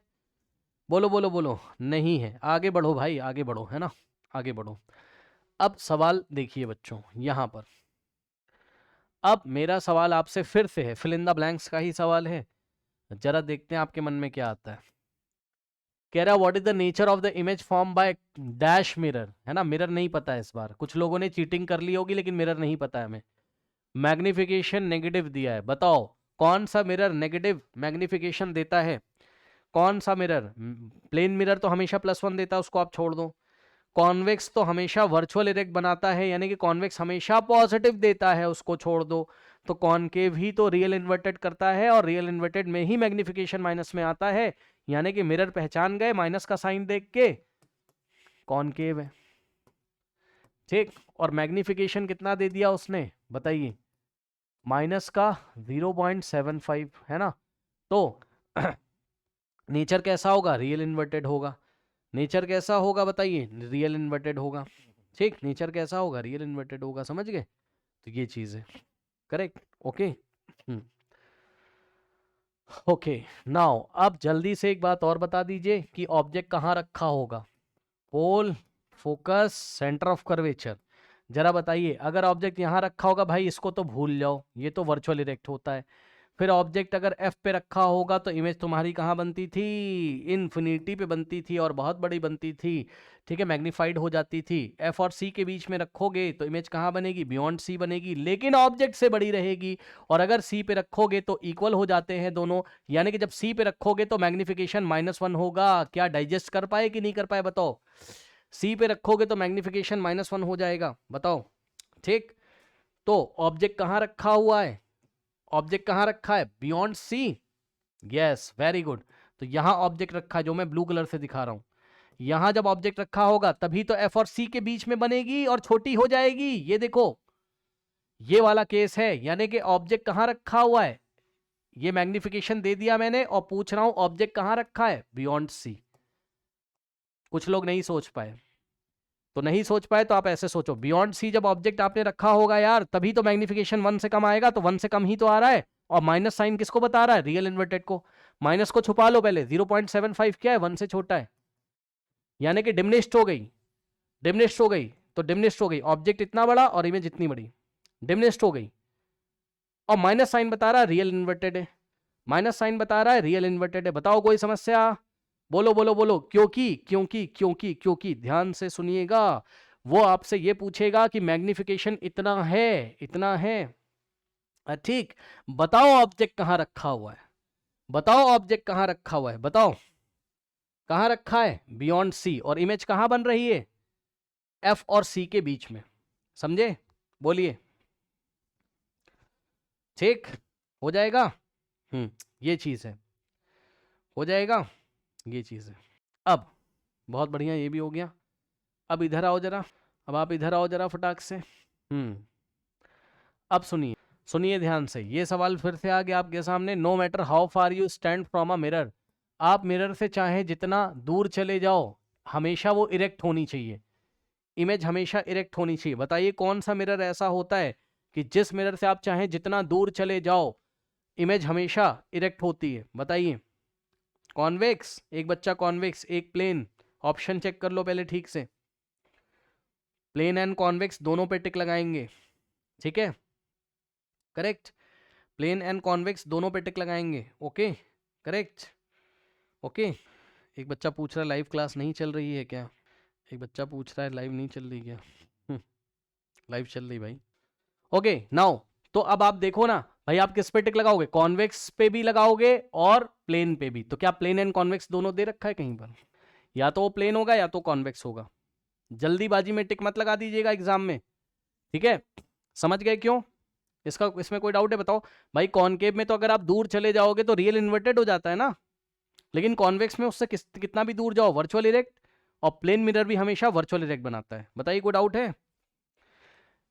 बोलो बोलो बोलो। नहीं है, आगे बढ़ो भाई, आगे बढ़ो, है ना, आगे बढ़ो। अब सवाल देखिए बच्चों यहां पर, अब मेरा सवाल आपसे फिर से है, फिल इन द ब्लैंक्स का ही सवाल है, जरा देखते हैं आपके मन में क्या आता है। कह रहा what is the nature of the image form by dash mirror, है ना, मिरर नहीं पता है इस बार, कुछ लोगों ने चीटिंग कर ली होगी लेकिन मिरर नहीं पता है हमें। मैग्निफिकेशन नेगेटिव दिया है, बताओ कौन सा मिरर नेगेटिव मैग्निफिकेशन देता है, कौन सा मिरर। प्लेन मिरर तो हमेशा +1 देता है, उसको आप छोड़ दो। कॉन्वेक्स तो हमेशा वर्चुअल इरेक्ट बनाता है, यानी कि कॉन्वेक्स हमेशा पॉजिटिव देता है, उसको छोड़ दो। तो कॉनकेव ही तो रियल इन्वर्टेड करता है, और रियल इन्वर्टेड में ही मैग्निफिकेशन माइनस में आता है, यानी कि मिरर पहचान गए माइनस का साइन देख के, कॉनकेव है। ठीक, और मैग्निफिकेशन कितना दे दिया उसने बताइए, माइनस का 0.75, है ना। तो नेचर कैसा होगा, रियल इन्वर्टेड होगा। नेचर कैसा होगा बताइए, रियल इन्वर्टेड होगा। ठीक, नेचर कैसा होगा, रियल इन्वर्टेड होगा, समझ गए। तो ये चीज है, करेक्ट, ओके। ओके, नाउ अब जल्दी से एक बात और बता दीजिए कि ऑब्जेक्ट कहाँ रखा होगा, पोल, फोकस, सेंटर ऑफ कर्वेचर। जरा बताइए, अगर ऑब्जेक्ट यहाँ रखा होगा भाई, इसको तो भूल जाओ, ये तो वर्चुअल इरेक्ट होता है। फिर ऑब्जेक्ट अगर F पे रखा होगा तो इमेज तुम्हारी कहाँ बनती थी, इन्फिनिटी पे बनती थी, और बहुत बड़ी बनती थी। ठीक है, मैग्नीफाइड हो जाती थी। F और C के बीच में रखोगे तो इमेज कहाँ बनेगी, बियॉन्ड C बनेगी, लेकिन ऑब्जेक्ट से बड़ी रहेगी। और अगर C पे रखोगे तो इक्वल हो जाते हैं दोनों, यानी कि जब C पे रखोगे तो मैग्निफिकेशन -1 होगा। क्या डाइजेस्ट कर पाए कि नहीं कर पाए बताओ, C पे रखोगे तो मैग्निफिकेशन -1 हो जाएगा, बताओ। ठीक, तो ऑब्जेक्ट कहाँ रखा हुआ है, ऑब्जेक्ट कहां रखा है, beyond C, yes very good. तो यहां ऑब्जेक्ट रखा है, जो मैं ब्लू कलर से दिखा रहा हूं। यहां जब ऑब्जेक्ट रखा होगा तभी तो F और C के बीच में बनेगी और छोटी हो जाएगी, ये देखो, ये वाला केस है। यानी कि ऑब्जेक्ट कहां रखा हुआ है, ये मैग्निफिकेशन दे दिया मैंने, और पूछ रहा हूं ऑब्जेक्ट कहां रखा है, बियॉन्ड सी। कुछ लोग नहीं सोच पाए, तो नहीं सोच पाए तो आप ऐसे सोचो, बियॉन्ड सी जब ऑब्जेक्ट आपने रखा होगा यार, तभी तो मैग्निफिकेशन 1 से कम आएगा, तो 1 से कम ही तो आ रहा है। और माइनस साइन किसको बता रहा है, रियल इन्वर्टेड को। माइनस को छुपा लो पहले, 0.75 क्या है, 1 से छोटा है, यानी कि डिमिनिश्ड हो गई, डिमिनिश्ड हो गई। तो डिमिनिश्ड हो गई, ऑब्जेक्ट इतना बड़ा और इमेज इतनी बड़ी, डिमिनिश्ड हो गई। और माइनस साइन बता रहा है रियल इन्वर्टेड है, माइनस साइन बता रहा है रियल इन्वर्टेड है। बताओ कोई समस्या, बोलो बोलो बोलो। क्योंकि क्योंकि क्योंकि क्योंकि ध्यान से सुनिएगा, वो आपसे ये पूछेगा कि मैग्निफिकेशन इतना है, इतना है। ठीक, बताओ ऑब्जेक्ट कहां रखा हुआ है, बताओ ऑब्जेक्ट कहां रखा हुआ है, बताओ। कहाँ रखा है, बियॉन्ड सी, और इमेज कहाँ बन रही है, एफ और सी के बीच में, समझे, बोलिए, ठीक हो जाएगा। ये चीज है, हो जाएगा, ये चीज है। अब बहुत बढ़िया, ये भी हो गया। अब इधर आओ जरा, अब आप इधर आओ जरा फटाक से। अब सुनिए, सुनिए ध्यान से, ये सवाल फिर से आ गया आपके सामने। No matter how far you stand from a mirror, आप मिरर से चाहे जितना दूर चले जाओ, हमेशा वो इरेक्ट होनी चाहिए, इमेज हमेशा इरेक्ट होनी चाहिए। बताइए कौन सा मिरर ऐसा होता है कि जिस मिरर से आप चाहे जितना दूर चले जाओ, इमेज हमेशा इरेक्ट होती है, बताइए। कॉन्वेक्स, एक बच्चा कॉन्वेक्स, एक प्लेन, ऑप्शन चेक कर लो पहले ठीक से। प्लेन एंड कॉन्वेक्स दोनों पे टिक लगाएंगे, ठीक है, करेक्ट। प्लेन एंड कॉन्वेक्स दोनों पे टिक लगाएंगे, ओके, करेक्ट, ओके। एक बच्चा पूछ रहा है लाइव क्लास नहीं चल रही है क्या, एक बच्चा पूछ रहा है लाइव नहीं चल रही क्या, लाइव चल रही भाई, ओके। नाउ तो अब आप देखो ना भाई, आप किस पे टिक लगाओगे, कॉन्वेक्स पे भी लगाओगे और प्लेन पे भी। तो क्या प्लेन एंड कॉन्वेक्स दोनों दे रखा है कहीं पर, या तो वो प्लेन होगा या तो कॉन्वेक्स होगा। जल्दीबाजी में टिक मत लगा दीजिएगा एग्जाम में, ठीक है, समझ गए क्यों, इसका इसमें कोई डाउट है बताओ भाई। कॉनकेव में तो अगर आप दूर चले जाओगे तो रियल इन्वर्टेड हो जाता है ना, लेकिन कॉन्वेक्स में उससे कितना भी दूर जाओ वर्चुअल इरेक्ट, और प्लेन मिरर भी हमेशा वर्चुअल इरेक्ट बनाता है। बताइए कोई डाउट है,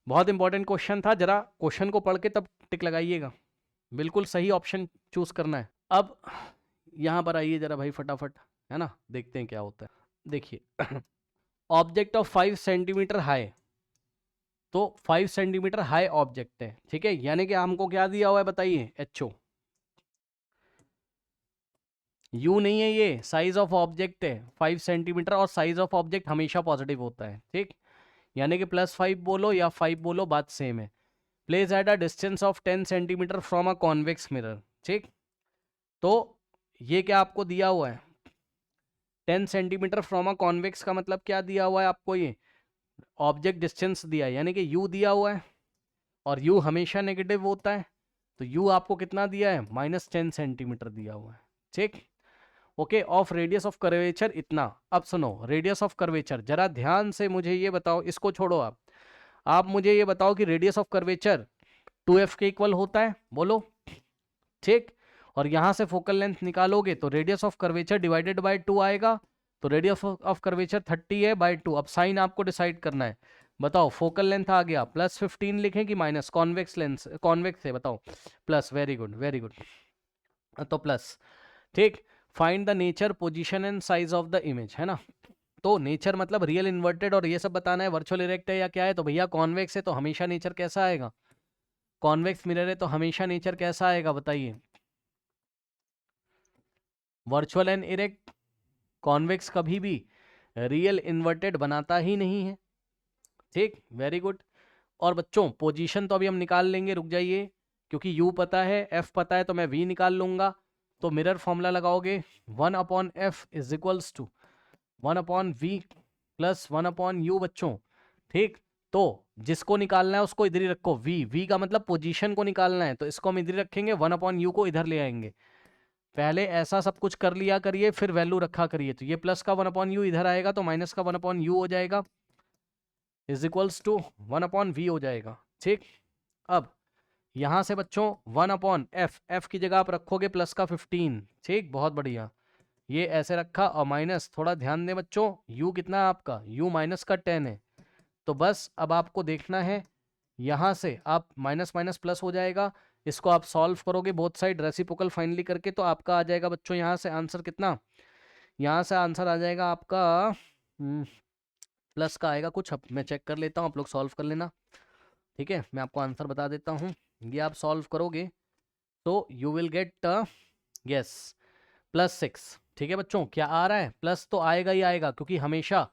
बहुत इंपॉर्टेंट क्वेश्चन था, जरा क्वेश्चन को पढ़ के तब टिक लगाइएगा, बिल्कुल सही ऑप्शन चूज करना है। अब यहां पर आइए जरा भाई फटाफट, है ना, देखते हैं क्या होता है। देखिए ऑब्जेक्ट ऑफ 5 सेंटीमीटर हाई, तो 5 सेंटीमीटर हाई ऑब्जेक्ट है, ठीक है, यानी कि हमको क्या दिया हुआ है बताइए, HO, यू नहीं है, ये साइज ऑफ ऑब्जेक्ट है 5 सेंटीमीटर, और साइज ऑफ ऑब्जेक्ट हमेशा पॉजिटिव होता है, ठीक, यानी कि +5 बोलो या 5 बोलो बात सेम है। Place at a distance of 10 centimetre from a convex mirror, ठीक, तो ये क्या आपको दिया हुआ है, 10 सेंटीमीटर फ्रॉम अ कॉन्वेक्स का मतलब क्या दिया हुआ है आपको, ये ऑब्जेक्ट डिस्टेंस दिया है, यानी कि यू दिया हुआ है, और यू हमेशा नेगेटिव होता है, तो यू आपको कितना दिया है, -10 सेंटीमीटर दिया हुआ है, ठीक, okay. Of radius of curvature इतना। अब सुनो, रेडियस ऑफ कर्वेचर जरा ध्यान से मुझे ये बताओ, इसको छोड़ो आप मुझे ये बताओ कि रेडियस ऑफ कर्वेचर 2f के इक्वल होता है, बोलो, ठीक, और यहां से फोकल लेंथ निकालोगे तो radius of curvature divided by 2 आएगा, तो रेडियस ऑफ कर्वेचर 30 है बाय 2। अब साइन आपको डिसाइड करना है, बताओ फोकल लेंथ आ गया +15 लिखें कि माइनस, कॉन्वेक्स लेंस, कॉन्वेक्स है, बताओ, plus, very good very good, तो प्लस, ठीक। Find the nature, position and size of the image, है ना, तो नेचर मतलब रियल इन्वर्टेड और ये सब बताना है, वर्चुअल इरेक्ट है या क्या है, तो भैया कॉन्वेक्स है तो हमेशा नेचर कैसा आएगा, कॉन्वेक्स मिरर है तो हमेशा नेचर कैसा आएगा बताइए, वर्चुअल एंड इरेक्ट। कॉन्वेक्स कभी भी रियल इन्वर्टेड बनाता ही नहीं है, ठीक, वेरी गुड। और बच्चों पोजीशन तो अभी हम निकाल लेंगे, रुक जाइए, क्योंकि यू पता है, एफ पता है, तो मैं वी निकाल लूंगा। तो मिरर फॉर्मूला लगाओगे 1/f is equals to 1/v plus 1/u बच्चों, ठीक। तो जिसको निकालना है उसको इधर ही रखो, v का मतलब पोजीशन को निकालना है, तो इसको हम इधर ही रखेंगे, 1/u को इधर ले आएंगे। पहले ऐसा सब कुछ कर लिया करिए, फिर वैल्यू रखा करिए, तो ये प्लस का 1/u इधर आएगा, तो माइनस का 1/u हो जाएगा, इज इक्वल्स टू 1/v हो जाएगा, ठीक। अब यहां से बच्चों 1/f, f की जगह आप रखोगे प्लस का 15, ठीक, बहुत बढ़िया, ये ऐसे रखा, और माइनस, थोड़ा ध्यान दें बच्चों, u कितना है आपका, u माइनस का 10 है, तो बस अब आपको देखना है, यहां से आप माइनस माइनस प्लस हो जाएगा, इसको आप सॉल्व करोगे बोथ साइड रेसिप्रोकल फाइनली करके, तो आपका आ जाएगा बच्चों यहाँ से आंसर कितना, यहाँ से आंसर आ जाएगा आपका प्लस का आएगा कुछ, अब मैं चेक कर लेता हूँ, आप लोग सॉल्व कर लेना, ठीक है, मैं आपको आंसर बता देता हूँ। ये आप सॉल्व करोगे तो यू विल गेट यस +6, ठीक है बच्चों, क्या आ रहा है, प्लस तो आएगा ही आएगा, क्योंकि हमेशा,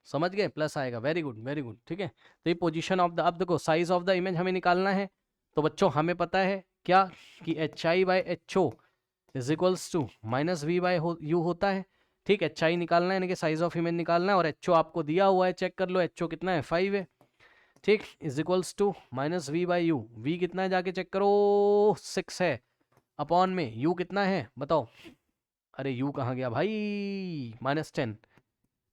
समझ गए, प्लस आएगा, वेरी गुड वेरी गुड, ठीक है। तो ये पोजीशन ऑफ द, अब देखो साइज ऑफ द इमेज हमें निकालना है, तो बच्चों हमें पता है क्या कि HI/HO is equals to -V/U होता है, ठीक, HI निकालना है यानी कि साइज ऑफ इमेज निकालना है, और HO आपको दिया हुआ है, चेक कर लो, HO कितना है, 5 है, ठीक, is equals to -V/U, V कितना है जाके चेक करो, 6 है, अपॉन में U कितना है बताओ, अरे यू कहाँ गया भाई, -10।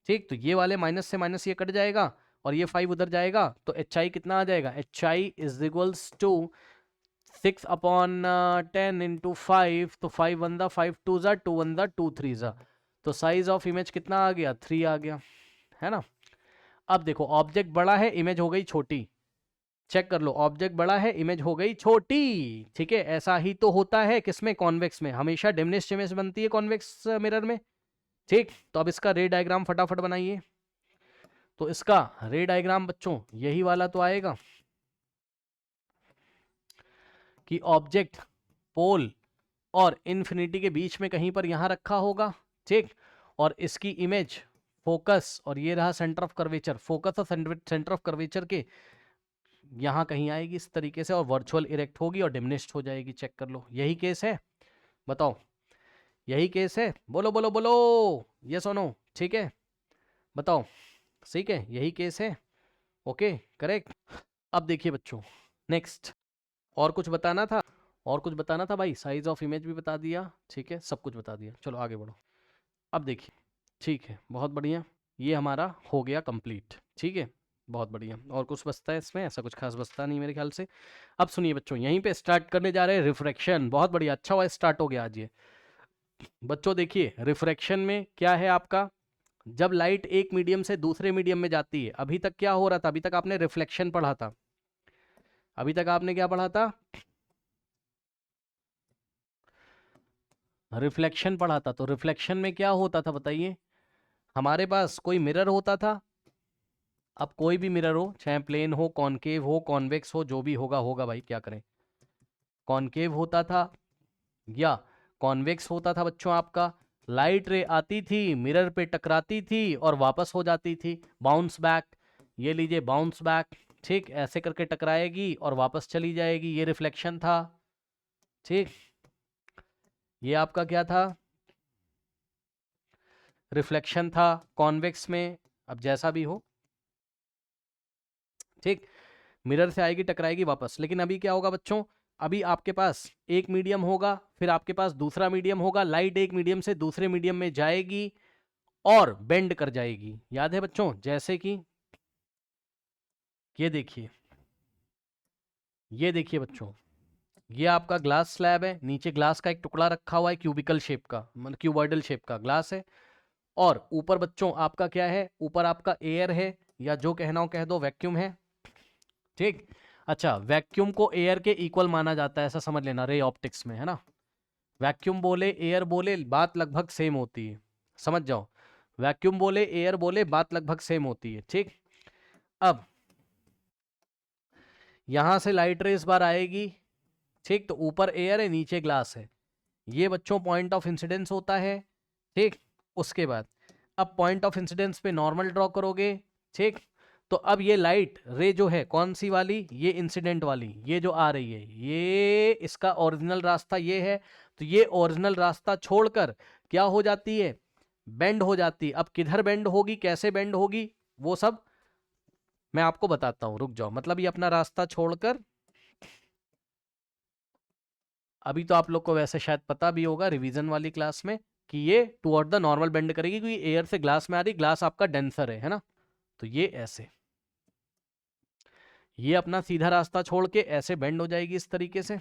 ठीक, तो ये वाले माइनस से माइनस ये कट जाएगा और ये 5 उधर जाएगा, तो एच आई कितना आ जाएगा, H I is equals to 6/10 into 5, तो 5 1 दा 5 2 ज़ा 2 1 दा 2 3 ज़ा, तो साइज ऑफ इमेज कितना आ गया, 3 आ गया, है ना। अब देखो ऑब्जेक्ट बड़ा है, इमेज हो गई छोटी, चेक कर लो, ऑब्जेक्ट बड़ा है, इमेज हो गई छोटी। ठीक है, ऐसा ही तो होता है किसमें, कॉन्वेक्स में, हमेशा डिमिनिश्ड इमेज बनती है कॉन्वेक्स मिरर में। ठीक, तो अब इसका रे डायग्राम फटाफट बनाइए। तो इसका रे डायग्राम बच्चों यही वाला तो आएगा कि ऑब्जेक्ट पोल और इन्फिनिटी के बीच में कहीं पर यहां रखा होगा। ठीक, और इसकी इमेज फोकस, और ये रहा सेंटर ऑफ कर्वेचर, फोकस और सेंटर ऑफ कर्वेचर के यहां कहीं आएगी इस तरीके से, और वर्चुअल इरेक्ट होगी और डिमिनिश्ड हो जाएगी। चेक कर लो, यही केस है, बताओ यही केस है, बोलो बोलो बोलो, ये सुनो, ठीक है बताओ, ठीक है यही केस है, ओके करेक्ट। अब देखिए बच्चों नेक्स्ट, और कुछ बताना था, और कुछ बताना था भाई, साइज ऑफ इमेज भी बता दिया, ठीक है सब कुछ बता दिया, चलो आगे बढ़ो। अब देखिए, ठीक है बहुत बढ़िया, ये हमारा हो गया कंप्लीट, ठीक है बहुत बढ़िया। और कुछ बचता है इसमें, ऐसा कुछ खास बचता नहीं मेरे ख्याल से। अब सुनिए बच्चों, यहीं पे स्टार्ट करने जा रहे हैं रिफ्रैक्शन, बहुत बढ़िया, अच्छा हुआ स्टार्ट हो गया आज ये। बच्चों देखिए रिफ्रैक्शन में क्या है आपका, जब लाइट एक मीडियम से दूसरे मीडियम में जाती है, अभी तक क्या हो रहा था, अभी तक आपने रिफ्लेक्शन पढ़ा था, अभी तक आपने क्या पढ़ा था, रिफ्लेक्शन पढ़ा था। तो रिफ्लेक्शन में क्या होता था बताइए, हमारे पास कोई मिरर होता था, अब कोई भी मिरर हो, चाहे प्लेन हो, कॉनकेव हो, कॉन्वेक्स हो, जो भी होगा होगा भाई, क्या करें, कॉनकेव होता था या कॉन्वेक्स होता था बच्चों आपका, लाइट रे आती थी, मिरर पे टकराती थी और वापस हो जाती थी, बाउंस बैक, ये लीजिए बाउंस बैक, ठीक ऐसे करके टकराएगी और वापस चली जाएगी, ये रिफ्लेक्शन था। ठीक, ये आपका क्या था, रिफ्लेक्शन था कॉन्वेक्स में, अब जैसा भी हो, ठीक मिरर से आएगी टकराएगी वापस। लेकिन अभी क्या होगा बच्चों, अभी आपके पास एक मीडियम होगा, फिर आपके पास दूसरा मीडियम होगा, लाइट एक मीडियम से दूसरे मीडियम में जाएगी और बेंड कर जाएगी, याद है बच्चों, जैसे कि ये देखिए, ये देखिए बच्चों, ये आपका ग्लास स्लैब है, नीचे ग्लास का एक टुकड़ा रखा हुआ है क्यूबिकल शेप का, मतलब क्यूबॉइडल शेप का ग्लास है, और ऊपर बच्चों आपका क्या है, ऊपर आपका एयर है, या जो कहना हो कह दो वैक्यूम है। ठीक, अच्छा वैक्यूम को एयर के इक्वल माना जाता है, ऐसा समझ लेना रे ऑप्टिक्स में, है ना, वैक्यूम बोले एयर बोले बात लगभग सेम होती है, समझ जाओ, वैक्यूम बोले एयर बोले बात लगभग सेम होती है। ठीक, अब यहां से लाइट रे इस बार आएगी, ठीक, तो ऊपर एयर है नीचे ग्लास है, ये बच्चों पॉइंट ऑफ इंसिडेंस होता है। ठीक, उसके बाद अब पॉइंट ऑफ इंसिडेंस पे नॉर्मल ड्रॉ करोगे। ठीक, तो अब ये लाइट रे जो है कौन सी वाली, ये इंसिडेंट वाली, ये जो आ रही है, ये इसका ओरिजिनल रास्ता ये है, तो ये ओरिजिनल रास्ता छोड़कर क्या हो जाती है, बेंड हो जाती है। अब किधर बेंड होगी, कैसे बेंड होगी, वो सब मैं आपको बताता हूं, रुक जाओ, मतलब ये अपना रास्ता छोड़कर, अभी तो आप लोग को वैसे शायद पता भी होगा रिवीजन वाली क्लास में कि ये टुवर्ड द नॉर्मल बेंड करेगी, क्योंकि एयर से ग्लास में आ रही, ग्लास आपका डेंसर है ना, तो ये ऐसे, ये अपना सीधा रास्ता छोड़ के ऐसे बेंड हो जाएगी इस तरीके से।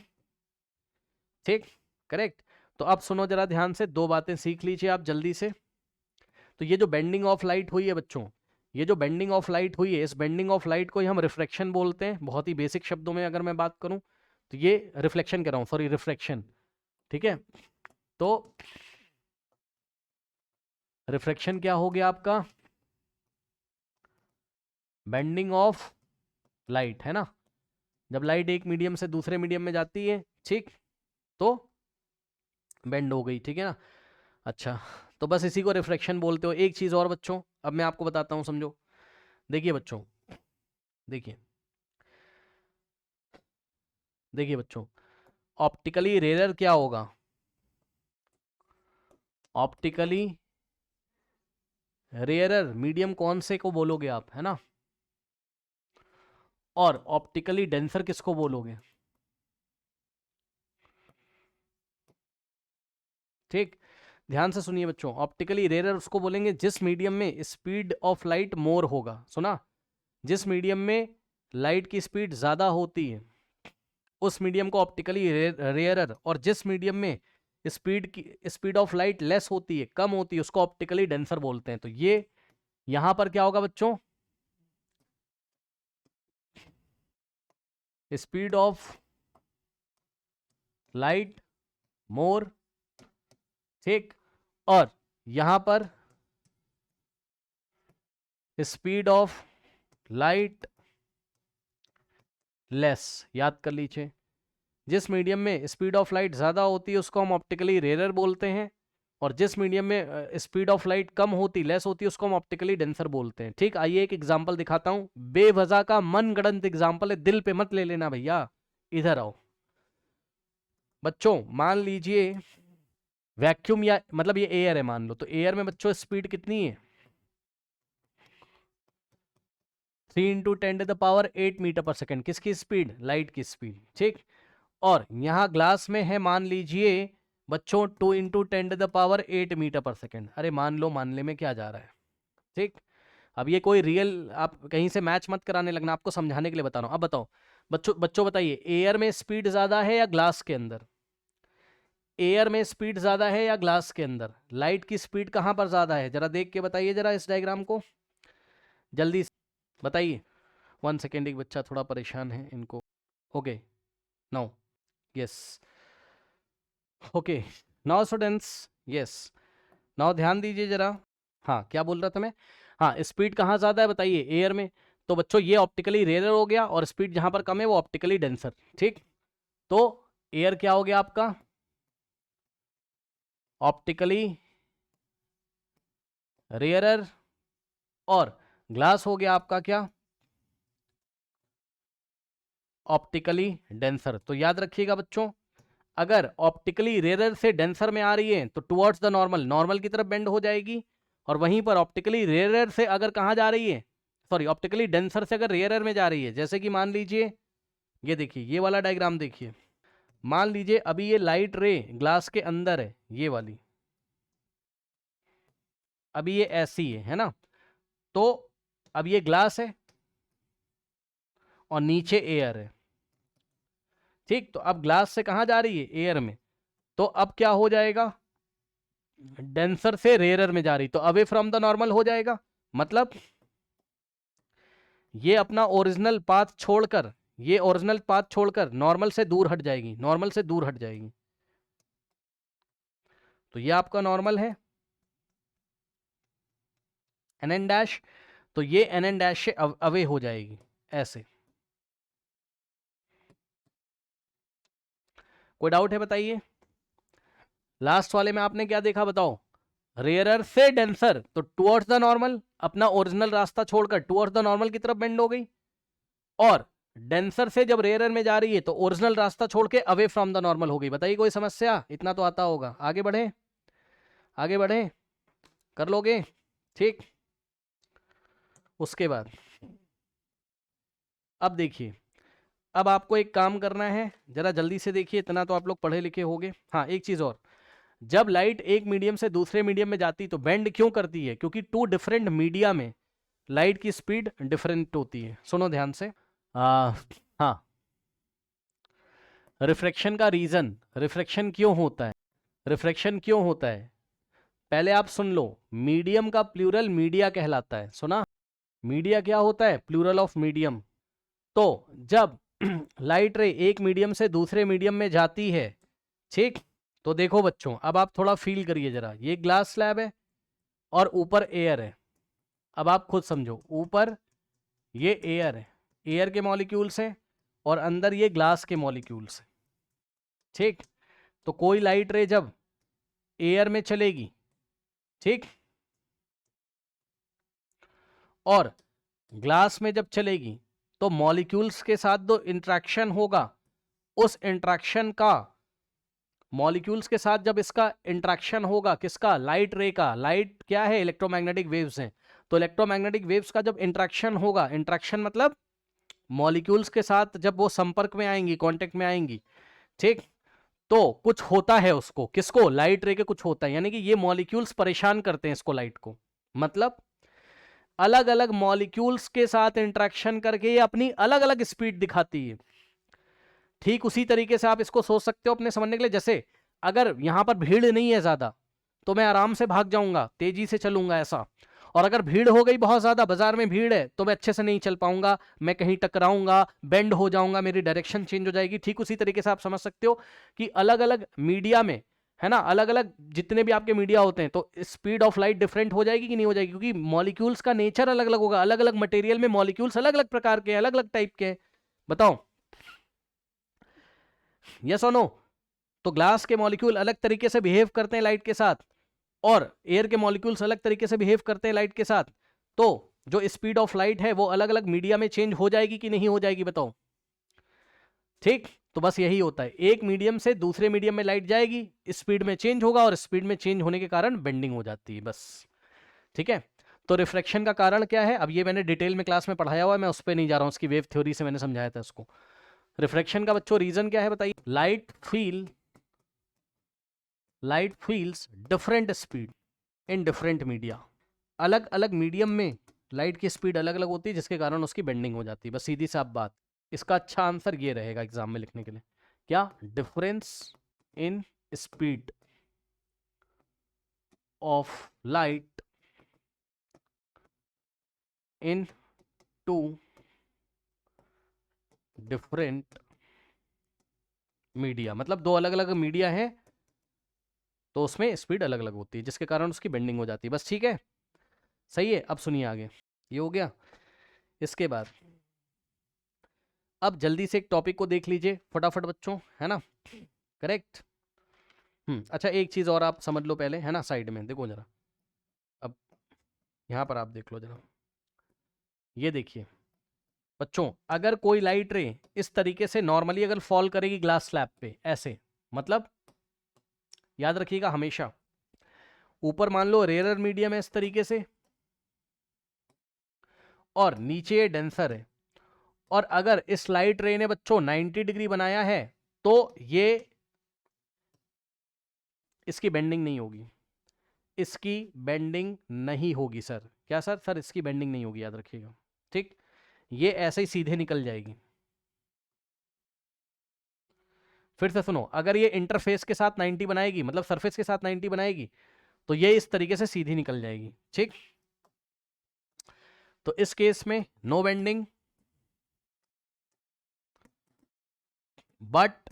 ठीक, करेक्ट। तो अब सुनो जरा ध्यान से, दो बातें सीख लीजिए आप जल्दी से। तो ये जो बेंडिंग ऑफ लाइट हुई है बच्चों, ये जो बेंडिंग ऑफ लाइट हुई है, इस बेंडिंग ऑफ लाइट को ही हम रिफ्लेक्शन बोलते हैं, बहुत ही बेसिक शब्दों में अगर मैं बात करूं, तो ये रिफ्लेक्शन कह रहा हूं, सॉरी रिफ्लेक्शन, ठीक है। तो रिफ्लेक्शन क्या हो गया आपका, बेंडिंग ऑफ लाइट, है ना, जब लाइट एक मीडियम से दूसरे मीडियम में जाती है, ठीक, तो बेंड हो गई, ठीक है ना। अच्छा, तो बस इसी को रिफ्लेक्शन बोलते हो। एक चीज और बच्चों, अब मैं आपको बताता हूं, समझो, देखिए बच्चों, देखिए देखिए बच्चों, ऑप्टिकली रेयर क्या होगा, ऑप्टिकली रेयरर मीडियम कौन से को बोलोगे आप, है ना, और ऑप्टिकली डेंसर किसको बोलोगे। ठीक, ध्यान से सुनिए बच्चों, ऑप्टिकली रेयर उसको बोलेंगे जिस मीडियम में स्पीड ऑफ लाइट मोर होगा। सुना? जिस मीडियम में लाइट की स्पीड ज्यादा होती है उस मीडियम को ऑप्टिकली रेयरर, और जिस मीडियम में स्पीड ऑफ लाइट लेस होती है, कम होती है, उसको ऑप्टिकली डेंसर बोलते हैं। तो ये यहां पर क्या होगा बच्चों? स्पीड ऑफ लाइट मोर, ठीक, और यहां पर स्पीड ऑफ लाइट लेस। याद कर लीजिए, जिस मीडियम में स्पीड ऑफ लाइट ज़्यादा होती है उसको हम ऑप्टिकली रेयर बोलते हैं, और जिस मीडियम में स्पीड ऑफ लाइट कम होती, लेस होती है, उसको हम ऑप्टिकली डेंसर बोलते हैं। ठीक, आइए एक एग्जांपल दिखाता हूं, बेवजह का मनगढ़ंत एग्जांपल है, दिल पे मत ले लेना भैया, इधर आओ बच्चों। मान लीजिए वैक्यूम, या मतलब ये एयर है मान लो, तो एयर में बच्चों स्पीड कितनी है? 3 × 10⁸ मीटर पर सेकेंड। किसकी स्पीड? लाइट की स्पीड, ठीक। और यहां ग्लास में है मान लीजिए बच्चों 2 × 10⁸ मीटर पर सेकेंड। अरे मान लो, मानने में क्या जा रहा है, ठीक। अब ये कोई रियल, आप कहीं से मैच मत कराने लगना, आपको समझाने के लिए बता रहा हूं। अब बताओ बच्चों बताइए, एयर में स्पीड ज्यादा है या ग्लास के अंदर? एयर में स्पीड ज्यादा है या ग्लास के अंदर? लाइट की स्पीड कहां पर ज्यादा है, जरा देख के बताइए जरा इस डायग्राम को, जल्दी से बताइए। 1 सेकेंड, एक बच्चा थोड़ा परेशान है, इनको। Okay, now yes, okay now students, yes now ध्यान दीजिए जरा। हाँ, क्या बोल रहा था मैं? हाँ, स्पीड कहाँ ज़्यादा है बताइए? एयर में। तो बच्चों ये ऑप्टिकली रेयर हो गया, और स्पीड जहाँ पर कम है वो ऑप्टिकली डेंसर, ठीक। तो एयर क्या हो गया आपका? ऑप्टिकली रेयरर, और ग्लास हो गया आपका क्या? Optically denser. तो याद रखिएगा बच्चों, अगर ऑप्टिकली रेयर से डेंसर में आ रही है तो टुवर्ड्स द नॉर्मल, नॉर्मल की तरफ बेंड हो जाएगी, और वहीं पर ऑप्टिकली रेयर से अगर कहाँ जा रही है, सॉरी ऑप्टिकली डेंसर से अगर रेयर में जा रही है, जैसे कि मान लीजिए ये देखिए, ये वाला डायग्राम देखिए, मान लीजिए अभी ये लाइट रे ग्लास के अंदर है, ये वाली, अभी ये ऐसी है ना। तो अब ये ग्लास है और नीचे एयर है, ठीक। तो अब ग्लास से कहाँ जा रही है? एयर में। तो अब क्या हो जाएगा? डेंसर से रेयरर में जा रही, तो अवे फ्रॉम द नॉर्मल हो जाएगा। मतलब ये अपना ओरिजिनल पाथ छोड़कर, ये ओरिजिनल पाथ छोड़कर नॉर्मल से दूर हट जाएगी, नॉर्मल से दूर हट जाएगी। तो ये आपका नॉर्मल है NN डैश, तो ये NN डैश से अवे हो जाएगी ऐसे। कोई डाउट है बताइए? लास्ट वाले में आपने क्या देखा बताओ? रेयरर से डेंसर, तो टुवर्ड्स द नॉर्मल, अपना ओरिजिनल रास्ता छोड़कर टुवर्ड्स द नॉर्मल की तरफ बेंड हो गई, और डेंसर से जब रेयरर में जा रही है तो ओरिजिनल रास्ता छोड़ के अवे फ्रॉम द नॉर्मल हो गई। बताइए कोई समस्या? इतना तो आता होगा। आगे बढ़े, आगे बढ़े, कर लोगे? ठीक। उसके बाद अब देखिए, अब आपको एक काम करना है, जरा जल्दी से देखिए, इतना तो आप लोग पढ़े लिखे होंगे। हाँ, एक चीज और, जब लाइट एक मीडियम से दूसरे मीडियम में जाती तो बेंड क्यों करती है? क्योंकि 2 डिफरेंट मीडिया में लाइट की स्पीड डिफरेंट होती है। सुनो ध्यान से। हाँ, रिफ्रैक्शन का रीजन, रिफ्रैक्शन क्यों होता है, रिफ्रैक्शन क्यों होता है, पहले आप सुन लो। मीडियम का प्लूरल मीडिया कहलाता है, सुना? मीडिया क्या होता है? Plural of medium. तो जब लाइट रे एक मीडियम से दूसरे मीडियम में जाती है, ठीक, तो देखो बच्चों, अब आप थोड़ा फील करिए जरा, ये ग्लास स्लैब है और ऊपर एयर है। अब आप खुद समझो, ऊपर ये एयर है, एयर के मॉलिक्यूल्स हैं, और अंदर ये ग्लास के मॉलिक्यूल्स हैं, ठीक। तो कोई लाइट रे जब एयर में चलेगी, ठीक, और ग्लास में जब चलेगी, तो मॉलिक्यूल्स के साथ जो इंटरेक्शन होगा, उस इंटरेक्शन का, मॉलिक्यूल्स के साथ जब इसका इंटरेक्शन होगा, किसका? लाइट रे का। लाइट क्या है? इलेक्ट्रोमैग्नेटिक वेव्स हैं। तो इलेक्ट्रोमैग्नेटिक वेव्स का जब इंटरेक्शन होगा, इंटरेक्शन मतलब मॉलिक्यूल्स के साथ जब वो संपर्क में आएंगी, कांटेक्ट में आएंगी, ठीक, तो कुछ होता है उसको, किसको, लाइट रे के कुछ होता है, यानी कि ये मॉलिक्यूल्स परेशान करते हैं इसको, लाइट को। मतलब अलग अलग मॉलिक्यूल्स के साथ इंटरेक्शन करके ये अपनी अलग अलग स्पीड दिखाती है। ठीक उसी तरीके से आप इसको सोच सकते हो अपने समझने के लिए, जैसे अगर यहां पर भीड़ नहीं है ज्यादा तो मैं आराम से भाग जाऊंगा, तेजी से चलूंगा ऐसा। और अगर भीड़ हो गई बहुत ज्यादा, बाजार में भीड़ है, तो मैं अच्छे से नहीं चल पाऊंगा, मैं कहीं टकराऊंगा, बेंड हो जाऊंगा, मेरी डायरेक्शन चेंज हो जाएगी। ठीक उसी तरीके से आप समझ सकते हो कि अलग अलग मीडिया में, है ना, अलग अलग जितने भी आपके मीडिया होते हैं, तो स्पीड ऑफ लाइट डिफरेंट हो जाएगी कि नहीं हो जाएगी, क्योंकि मॉलिक्यूल्स का नेचर अलग अलग होगा। अलग अलग मटेरियल में मॉलिक्यूल्स अलग अलग प्रकार के, अलग अलग टाइप के। बताओ यस और नो। तो ग्लास के मॉलिक्यूल अलग तरीके से बिहेव करते हैं लाइट के साथ, और एयर के मॉलिक्यूल्स अलग तरीके से बिहेव करते हैं लाइट के साथ। तो जो स्पीड ऑफ लाइट है वो अलग अलग मीडिया में चेंज हो जाएगी कि नहीं हो जाएगी, बताओ। ठीक, तो बस यही होता है, एक मीडियम से दूसरे मीडियम में लाइट जाएगी, स्पीड में चेंज होगा, और स्पीड में चेंज होने के कारण बेंडिंग हो जाती है, बस। ठीक है, तो रिफ्रैक्शन का कारण क्या है, अब ये मैंने डिटेल में क्लास में पढ़ाया हुआ है, मैं उस पर नहीं जा रहा हूं, उसकी वेव थ्योरी से मैंने समझाया था इसको। रिफ्रैक्शन का बच्चों रीजन क्या है बताइए। Light feels different speed in different media. अलग अलग मीडियम में लाइट की स्पीड अलग अलग होती है, जिसके कारण उसकी बेंडिंग हो जाती है, बस सीधी साफ बात। इसका अच्छा आंसर ये रहेगा एग्जाम में लिखने के लिए, क्या, difference in speed of light in two different media. मतलब दो अलग अलग मीडिया है, तो उसमें स्पीड अलग अलग होती है, जिसके कारण उसकी बेंडिंग हो जाती है, बस। ठीक है, सही है। अब सुनिए आगे, ये हो गया। इसके बाद अब जल्दी से एक टॉपिक को देख लीजिए फटाफट बच्चों, है ना, करेक्ट। अच्छा, एक चीज और आप समझ लो पहले, है ना, साइड में देखो जरा। अब यहां पर आप देख लो जरा, ये देखिए बच्चों, अगर कोई लाइट रे इस तरीके से नॉर्मली अगर फॉल करेगी ग्लास स्लैब पे ऐसे, मतलब याद रखिएगा हमेशा, ऊपर मान लो रेयर मीडियम है इस तरीके से, और नीचे डेंसर है, और अगर इस लाइट रे ने बच्चों 90 डिग्री बनाया है, तो ये इसकी बेंडिंग नहीं होगी, इसकी बेंडिंग नहीं होगी सर। क्या सर? सर इसकी बेंडिंग नहीं होगी, याद रखिएगा। ठीक, ये ऐसे ही सीधे निकल जाएगी। फिर से सुनो, अगर ये इंटरफेस के साथ 90 बनाएगी, मतलब सरफेस के साथ 90 बनाएगी, तो ये इस तरीके से सीधी निकल जाएगी। ठीक, तो इस केस में no bending, but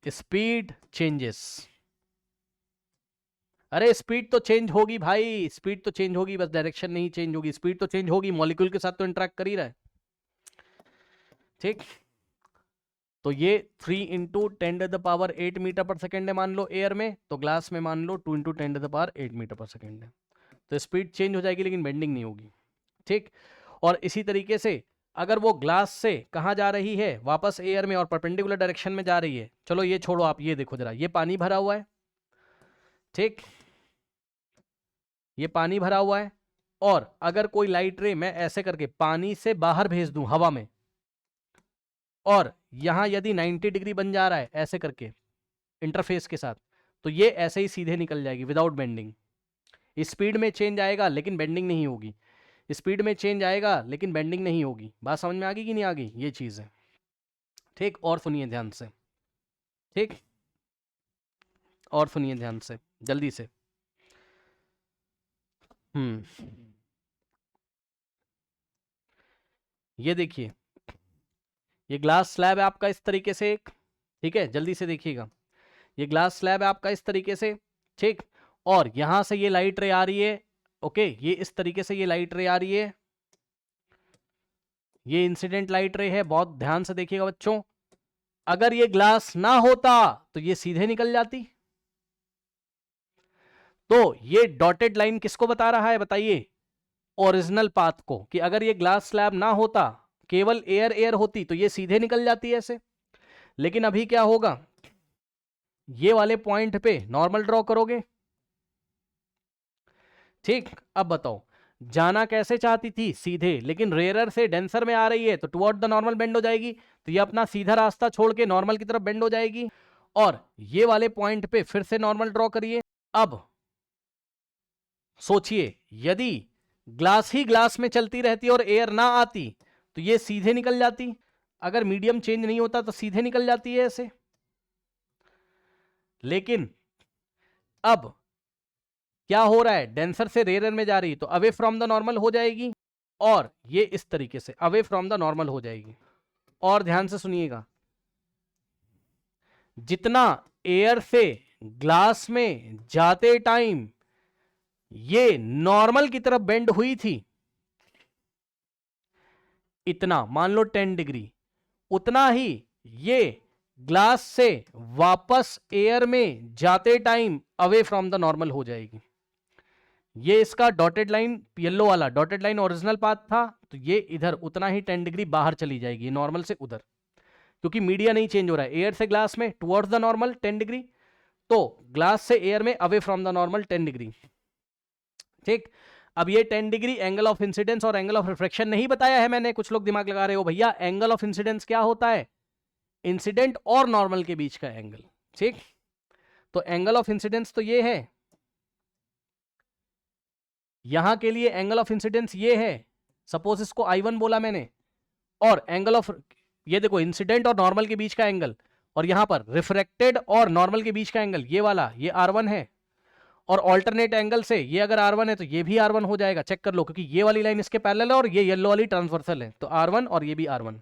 speed changes. अरे स्पीड तो चेंज होगी भाई, स्पीड तो चेंज होगी, बस डायरेक्शन नहीं चेंज होगी, स्पीड तो चेंज होगी, मॉलिक्यूल के साथ तो इंटरेक्ट कर ही रहा है। ठीक, तो ये 3 इंटू 10⁸ मीटर पर सेकेंड है मान लो एयर में, तो ग्लास में मान लो 2 इंटू 10⁸ मीटर पर सेकेंड है। तो स्पीड चेंज हो जाएगी लेकिन बेंडिंग नहीं होगी। ठीक, और इसी तरीके से अगर वो ग्लास से कहाँ जा रही है, वापस एयर में, और परपेंडिकुलर डायरेक्शन में जा रही है, चलो ये छोड़ो, आप ये देखो जरा, ये पानी भरा हुआ है। ठीक, ये पानी भरा हुआ है, और अगर कोई लाइट रे मैं ऐसे करके पानी से बाहर भेज दूं हवा में, और यहां यदि 90 डिग्री बन जा रहा है ऐसे करके इंटरफेस के साथ, तो ये ऐसे ही सीधे निकल जाएगी विदाउट बेंडिंग। स्पीड में चेंज आएगा लेकिन बेंडिंग नहीं होगी, स्पीड में चेंज आएगा लेकिन बेंडिंग नहीं होगी। बात समझ में आ गई कि नहीं आ गई, ये चीज है। ठीक, और सुनिए ध्यान से। ठीक, और सुनिए ध्यान से जल्दी से। ये देखिए, ये ग्लास स्लैब है आपका इस तरीके से एक, ठीक है, जल्दी से देखिएगा, ये ग्लास स्लैब है आपका इस तरीके से। ठीक, और यहां से ये लाइट रे आ रही है, ओके, ये इस तरीके से ये लाइट रे आ रही है, ये इंसिडेंट लाइट रे है, बहुत ध्यान से देखिएगा बच्चों। अगर ये ग्लास ना होता तो ये सीधे निकल जाती। तो ये डॉटेड लाइन किसको बता रहा है बताइए, ओरिजिनल पाथ को, कि अगर ये ग्लास स्लैब ना होता, केवल एयर एयर होती, तो ये सीधे निकल जाती है ऐसे। लेकिन अभी क्या होगा, ये वाले पॉइंट पे नॉर्मल ड्रॉ करोगे। ठीक, अब बताओ, जाना कैसे चाहती थी, सीधे, लेकिन रेयर से डेंसर में आ रही है तो टुवर्ड द नॉर्मल बेंड हो जाएगी, तो ये अपना सीधा रास्ता छोड़ के नॉर्मल की तरफ बेंड हो जाएगी। और ये वाले पॉइंट पे फिर से नॉर्मल ड्रॉ करिए। अब सोचिए, यदि ग्लास ही ग्लास में चलती रहती और एयर ना आती तो ये सीधे निकल जाती, अगर मीडियम चेंज नहीं होता तो सीधे निकल जाती है ऐसे। लेकिन अब क्या हो रहा है, डेंसर से रेयर में जा रही तो अवे फ्रॉम द नॉर्मल हो जाएगी, और ये इस तरीके से अवे फ्रॉम द नॉर्मल हो जाएगी। और ध्यान से सुनिएगा, जितना एयर से ग्लास में जाते टाइम ये नॉर्मल की तरफ बेंड हुई थी, इतना मान लो 10 डिग्री, उतना ही ये ग्लास से वापस एयर में जाते time away from the normal हो जाएगी। ये इसका डॉटेड लाइन, येलो वाला डॉटेड लाइन ओरिजिनल पाथ था, तो ये इधर उतना ही 10 डिग्री बाहर चली जाएगी नॉर्मल से उधर, क्योंकि मीडिया नहीं चेंज हो रहा है। एयर से ग्लास में टुवर्ड्स द नॉर्मल 10 डिग्री, तो ग्लास से एयर में away from the normal 10 degree. ठीक, अब ये 10 डिग्री एंगल ऑफ इंसिडेंस और एंगल ऑफ रिफ्रैक्शन नहीं बताया है मैंने। कुछ लोग दिमाग लगा रहे हो भैया एंगल ऑफ इंसिडेंस क्या होता है, इंसिडेंट और नॉर्मल के बीच का एंगल। ठीक, तो एंगल ऑफ इंसिडेंस तो ये है, यहां के लिए एंगल ऑफ इंसिडेंस ये है, सपोज इसको I1 बोला मैंने, और एंगल ऑफ, ये देखो इंसिडेंट और नॉर्मल के बीच का एंगल, और यहां पर रिफ्रैक्टेड और नॉर्मल के बीच का एंगल ये वाला, ये R1 है, और ऑल्टरनेट एंगल से ये अगर R1 है तो ये भी R1 हो जाएगा। चेक कर लो, क्योंकि ये वाली लाइन इसके पैरेलल है और ये येलो वाली ट्रांसवर्सल है, तो R1 और ये भी R1।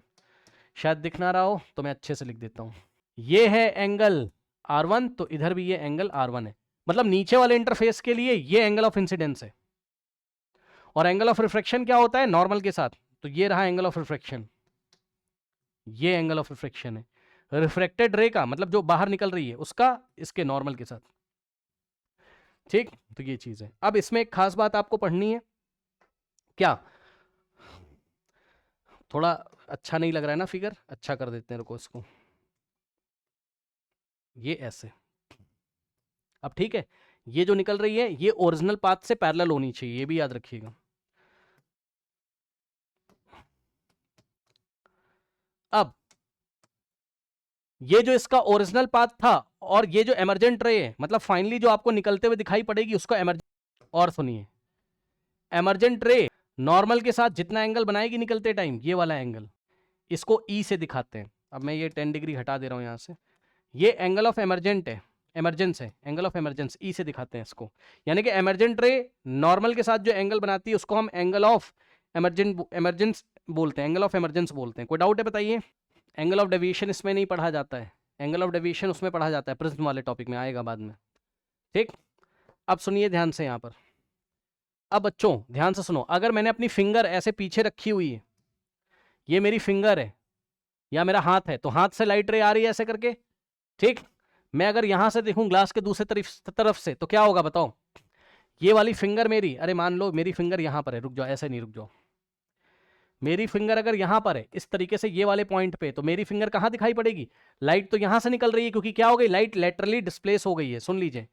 शायद दिख ना रहा हो तो मैं अच्छे से लिख देता हूं, ये है एंगल R1, तो इधर भी ये एंगल R1 है, मतलब नीचे वाले इंटरफेस के लिए ये एंगल ऑफ इंसिडेंस है। और एंगल ऑफ रिफ्रैक्शन क्या होता है नॉर्मल के साथ, तो ये रहा एंगल ऑफ रिफ्रैक्शन, ये एंगल ऑफ रिफ्रैक्शन है रिफ्रैक्टेड रे का, मतलब जो बाहर निकल रही है उसका इसके नॉर्मल के साथ। ठीक, तो ये चीज है। अब इसमें एक खास बात आपको पढ़नी है, क्या, थोड़ा अच्छा नहीं लग रहा है ना फिगर, अच्छा कर देते हैं, रुको इसको, ये ऐसे। अब ठीक है, ये जो निकल रही है ये ओरिजिनल पाथ से पैरेलल होनी चाहिए, ये भी याद रखिएगा। अब ये जो इसका ओरिजिनल पाथ था और ये जो एमर्जेंट रे है, मतलब फाइनली जो आपको निकलते हुए दिखाई पड़ेगी उसको एमर्जेंट, और सुनिए, एमर्जेंट रे नॉर्मल के साथ जितना एंगल बनाएगी निकलते टाइम, ये वाला एंगल, इसको ई से दिखाते हैं। अब मैं ये 10 डिग्री हटा दे रहा हूं यहां से, ये एंगल ऑफ एमर्जेंट है, एमरजेंस है, एंगल ऑफ एमरजेंस ई से दिखाते हैं इसको। यानी कि एमर्जेंट रे नॉर्मल के साथ जो एंगल बनाती है उसको हम एंगल ऑफ एमरजेंस बोलते हैं, एंगल ऑफ एमरजेंस बोलते हैं। कोई डाउट है बताइए? एंगल ऑफ डेविएशन इसमें नहीं पढ़ा जाता है, एंगल ऑफ डेविएशन उसमें पढ़ा जाता है, प्रिज्म वाले टॉपिक में आएगा बाद में। ठीक, अब सुनिए ध्यान से यहाँ पर। अब बच्चों ध्यान से सुनो, अगर मैंने अपनी फिंगर ऐसे पीछे रखी हुई है, ये मेरी फिंगर है या मेरा हाथ है, तो हाथ से लाइट रे आ रही है ऐसे करके। ठीक, मैं अगर यहां से देखूं ग्लास के दूसरे तरफ से तो क्या होगा बताओ? ये वाली फिंगर मेरी, अरे मान लो मेरी फिंगर यहां पर है, रुक जाओ, ऐसे नहीं, रुक जाओ, मेरी फिंगर अगर यहां पर है इस तरीके से ये वाले पॉइंट पे, तो मेरी फिंगर कहां दिखाई पड़ेगी? लाइट तो यहां से निकल रही है, क्योंकि क्या हो गई, लाइट लेटरली डिस्प्लेस हो गई है। सुन लीजिए,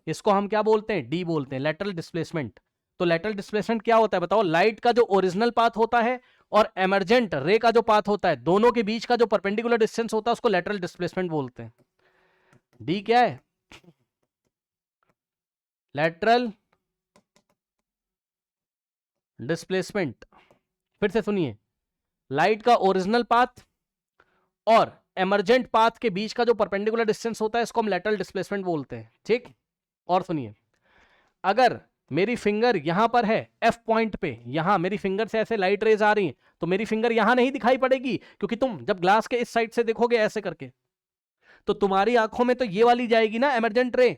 इसको हम क्या बोलते हैं? डी बोलते हैं, लेटरल डिस्प्लेसमेंट। तो लेटरल डिस्प्लेसमेंट क्या होता है बताओ? लाइट का जो ओरिजिनल पाथ होता है और एमरजेंट रे का जो पाथ होता है, दोनों के बीच का जो परपेंडिकुलर डिस्टेंस होता है उसको लेटरल डिस्प्लेसमेंट बोलते हैं। डी क्या है? Lateral displacement. फिर से सुनिए, लाइट का ओरिजिनल पाथ और एमरजेंट पाथ के बीच का जो परपेंडिकुलर डिस्टेंस होता है इसको हम लेटरल डिस्प्लेसमेंट बोलते हैं। ठीक, और सुनिए, अगर मेरी फिंगर यहां पर है एफ पॉइंट पे, यहां मेरी फिंगर से ऐसे लाइट रेज आ रही है, तो मेरी फिंगर यहां नहीं दिखाई पड़ेगी, क्योंकि तुम जब ग्लास के इस साइड से देखोगे ऐसे करके, तो तुम्हारी आंखों में तो ये वाली जाएगी ना एमरजेंट रे,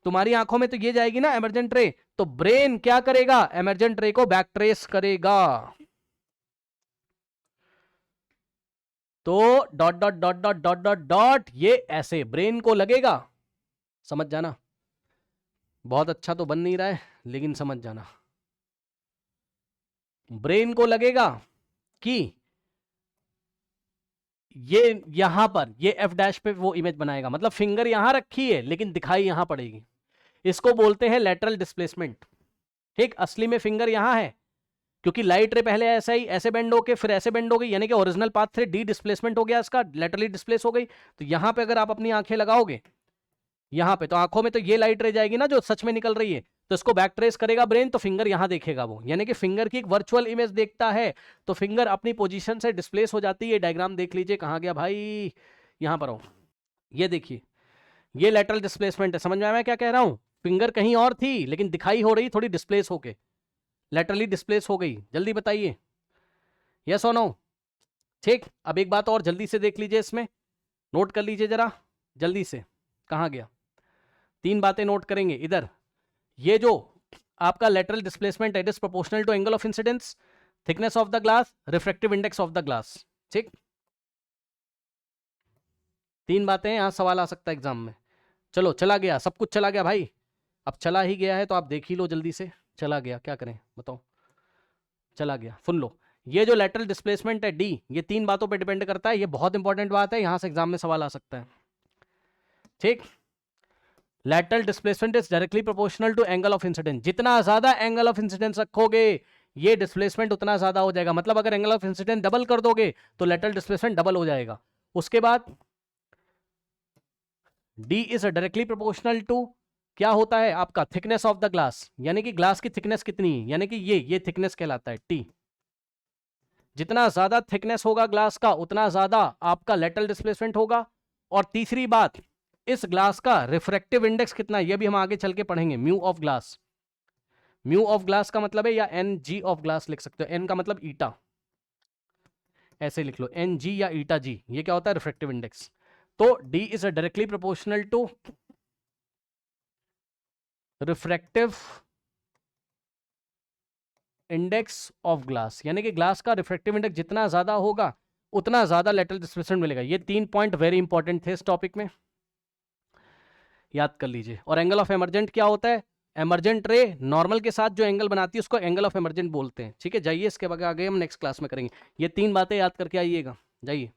तुम्हारी आंखों में तो ये जाएगी ना एमरजेंट रे। तो ब्रेन क्या करेगा? एमरजेंट रे को बैक ट्रेस करेगा। तो dot dot dot dot dot dot dot ये ऐसे ब्रेन को लगेगा, समझ जाना। बहुत अच्छा तो बन नहीं रहा है लेकिन समझ जाना, ब्रेन को लगेगा कि ये यहां पर ये एफ डैश पे वो इमेज बनाएगा, मतलब फिंगर यहां रखी है लेकिन दिखाई यहां पड़ेगी। इसको बोलते हैं लेटरल डिस्प्लेसमेंट। ठीक, असली में फिंगर यहां है क्योंकि लाइट रे पहले ऐसा ही ऐसे बेंड होके फिर ऐसे बेंड हो गई, यानी कि ओरिजिनल पाथ से डी डिस्प्लेसमेंट हो गया, इसका लेटरली डिस्प्लेस हो गई। तो यहां पे अगर आप अपनी आंखें लगाओगे यहां पे, तो आंखों में तो ये लाइट रह जाएगी ना जो सच में निकल रही है, तो इसको बैक ट्रेस करेगा ब्रेन, तो फिंगर यहां देखेगा वो, यानी कि फिंगर की एक वर्चुअल इमेज देखता है, तो फिंगर अपनी पोजीशन से डिस्प्लेस हो जाती है। डायग्राम देख लीजिए, कहां गया भाई, यहां पर हो, ये देखिए, ये लेटरल डिस्प्लेसमेंट है। समझ में आया मैं क्या कह रहा हूं? फिंगर कहीं और थी लेकिन दिखाई हो रही थोड़ी डिस्प्लेस होके, लेटरली डिस्प्लेस हो गई। जल्दी बताइए, यस और नो? ठीक, अब एक बात और जल्दी से देख लीजिए, इसमें नोट कर लीजिए जरा जल्दी से, कहां गया, 3 बातें नोट करेंगे इधर। ये जो आपका लेटरल डिस्प्लेसमेंट है, it is proportional to angle of incidence, thickness of the glass, refractive index of the glass. ठीक, 3 बातें, यहां सवाल आ सकता है एग्जाम में। चलो, चला गया, सब कुछ चला गया भाई, अब चला ही गया है तो आप देख ही लो जल्दी से। चला गया, क्या करें बताओ, चला गया, सुन लो। ये जो लेटरल डिस्प्लेसमेंट है डी, ये 3 बातों पे डिपेंड करता है, ये बहुत इंपॉर्टेंट बात है, यहां से एग्जाम में सवाल आ सकता है। ठीक, lateral displacement is directly proportional to angle of incidence, जितना ज्यादा एंगल ऑफ इंसिडेंस रखोगे ये डिस्प्लेसमेंट उतना ज्यादा हो जाएगा। मतलब अगर एंगल ऑफ इंसिडेंस डबल कर दोगे तो लेटरल डिस्प्लेसमेंट डबल हो जाएगा। उसके बाद D is directly proportional to क्या होता है आपका, थिकनेस ऑफ द ग्लास, यानी कि ग्लास की थिकनेस कितनी है, यानी कि ये थिकनेस कहलाता है टी। जितना ज्यादा थिकनेस होगा ग्लास का उतना ज्यादा आपका लेटरल डिस्प्लेसमेंट होगा। और तीसरी बात, इस ग्लास का रिफ्रैक्टिव इंडेक्स कितना है, ये भी हम आगे चल के पढ़ेंगे। Mu of glass, mu of glass का मतलब है, या एन जी ऑफ ग्लास लिख सकते हो, एन का मतलब ईटा, ऐसे लिख लो एन जी या ईटा जी, ये क्या होता है, रिफ्रैक्टिव इंडेक्स। तो D is directly proportional to refractive index of glass, यानी कि ग्लास का रिफ्रैक्टिव इंडेक्स जितना ज्यादा होगा उतना ज्यादा लेटरल डिस्प्लेसमेंट मिलेगा। ये 3 पॉइंट वेरी इंपॉर्टेंट थे इस टॉपिक में, याद कर लीजिए। और एंगल ऑफ एमर्जेंट क्या होता है, एमर्जेंट रे नॉर्मल के साथ जो एंगल बनाती है उसको एंगल ऑफ एमर्जेंट बोलते हैं। ठीक है, जाइए इसके आगे हम नेक्स्ट क्लास में करेंगे। ये 3 बातें याद करके आइएगा, जाइए।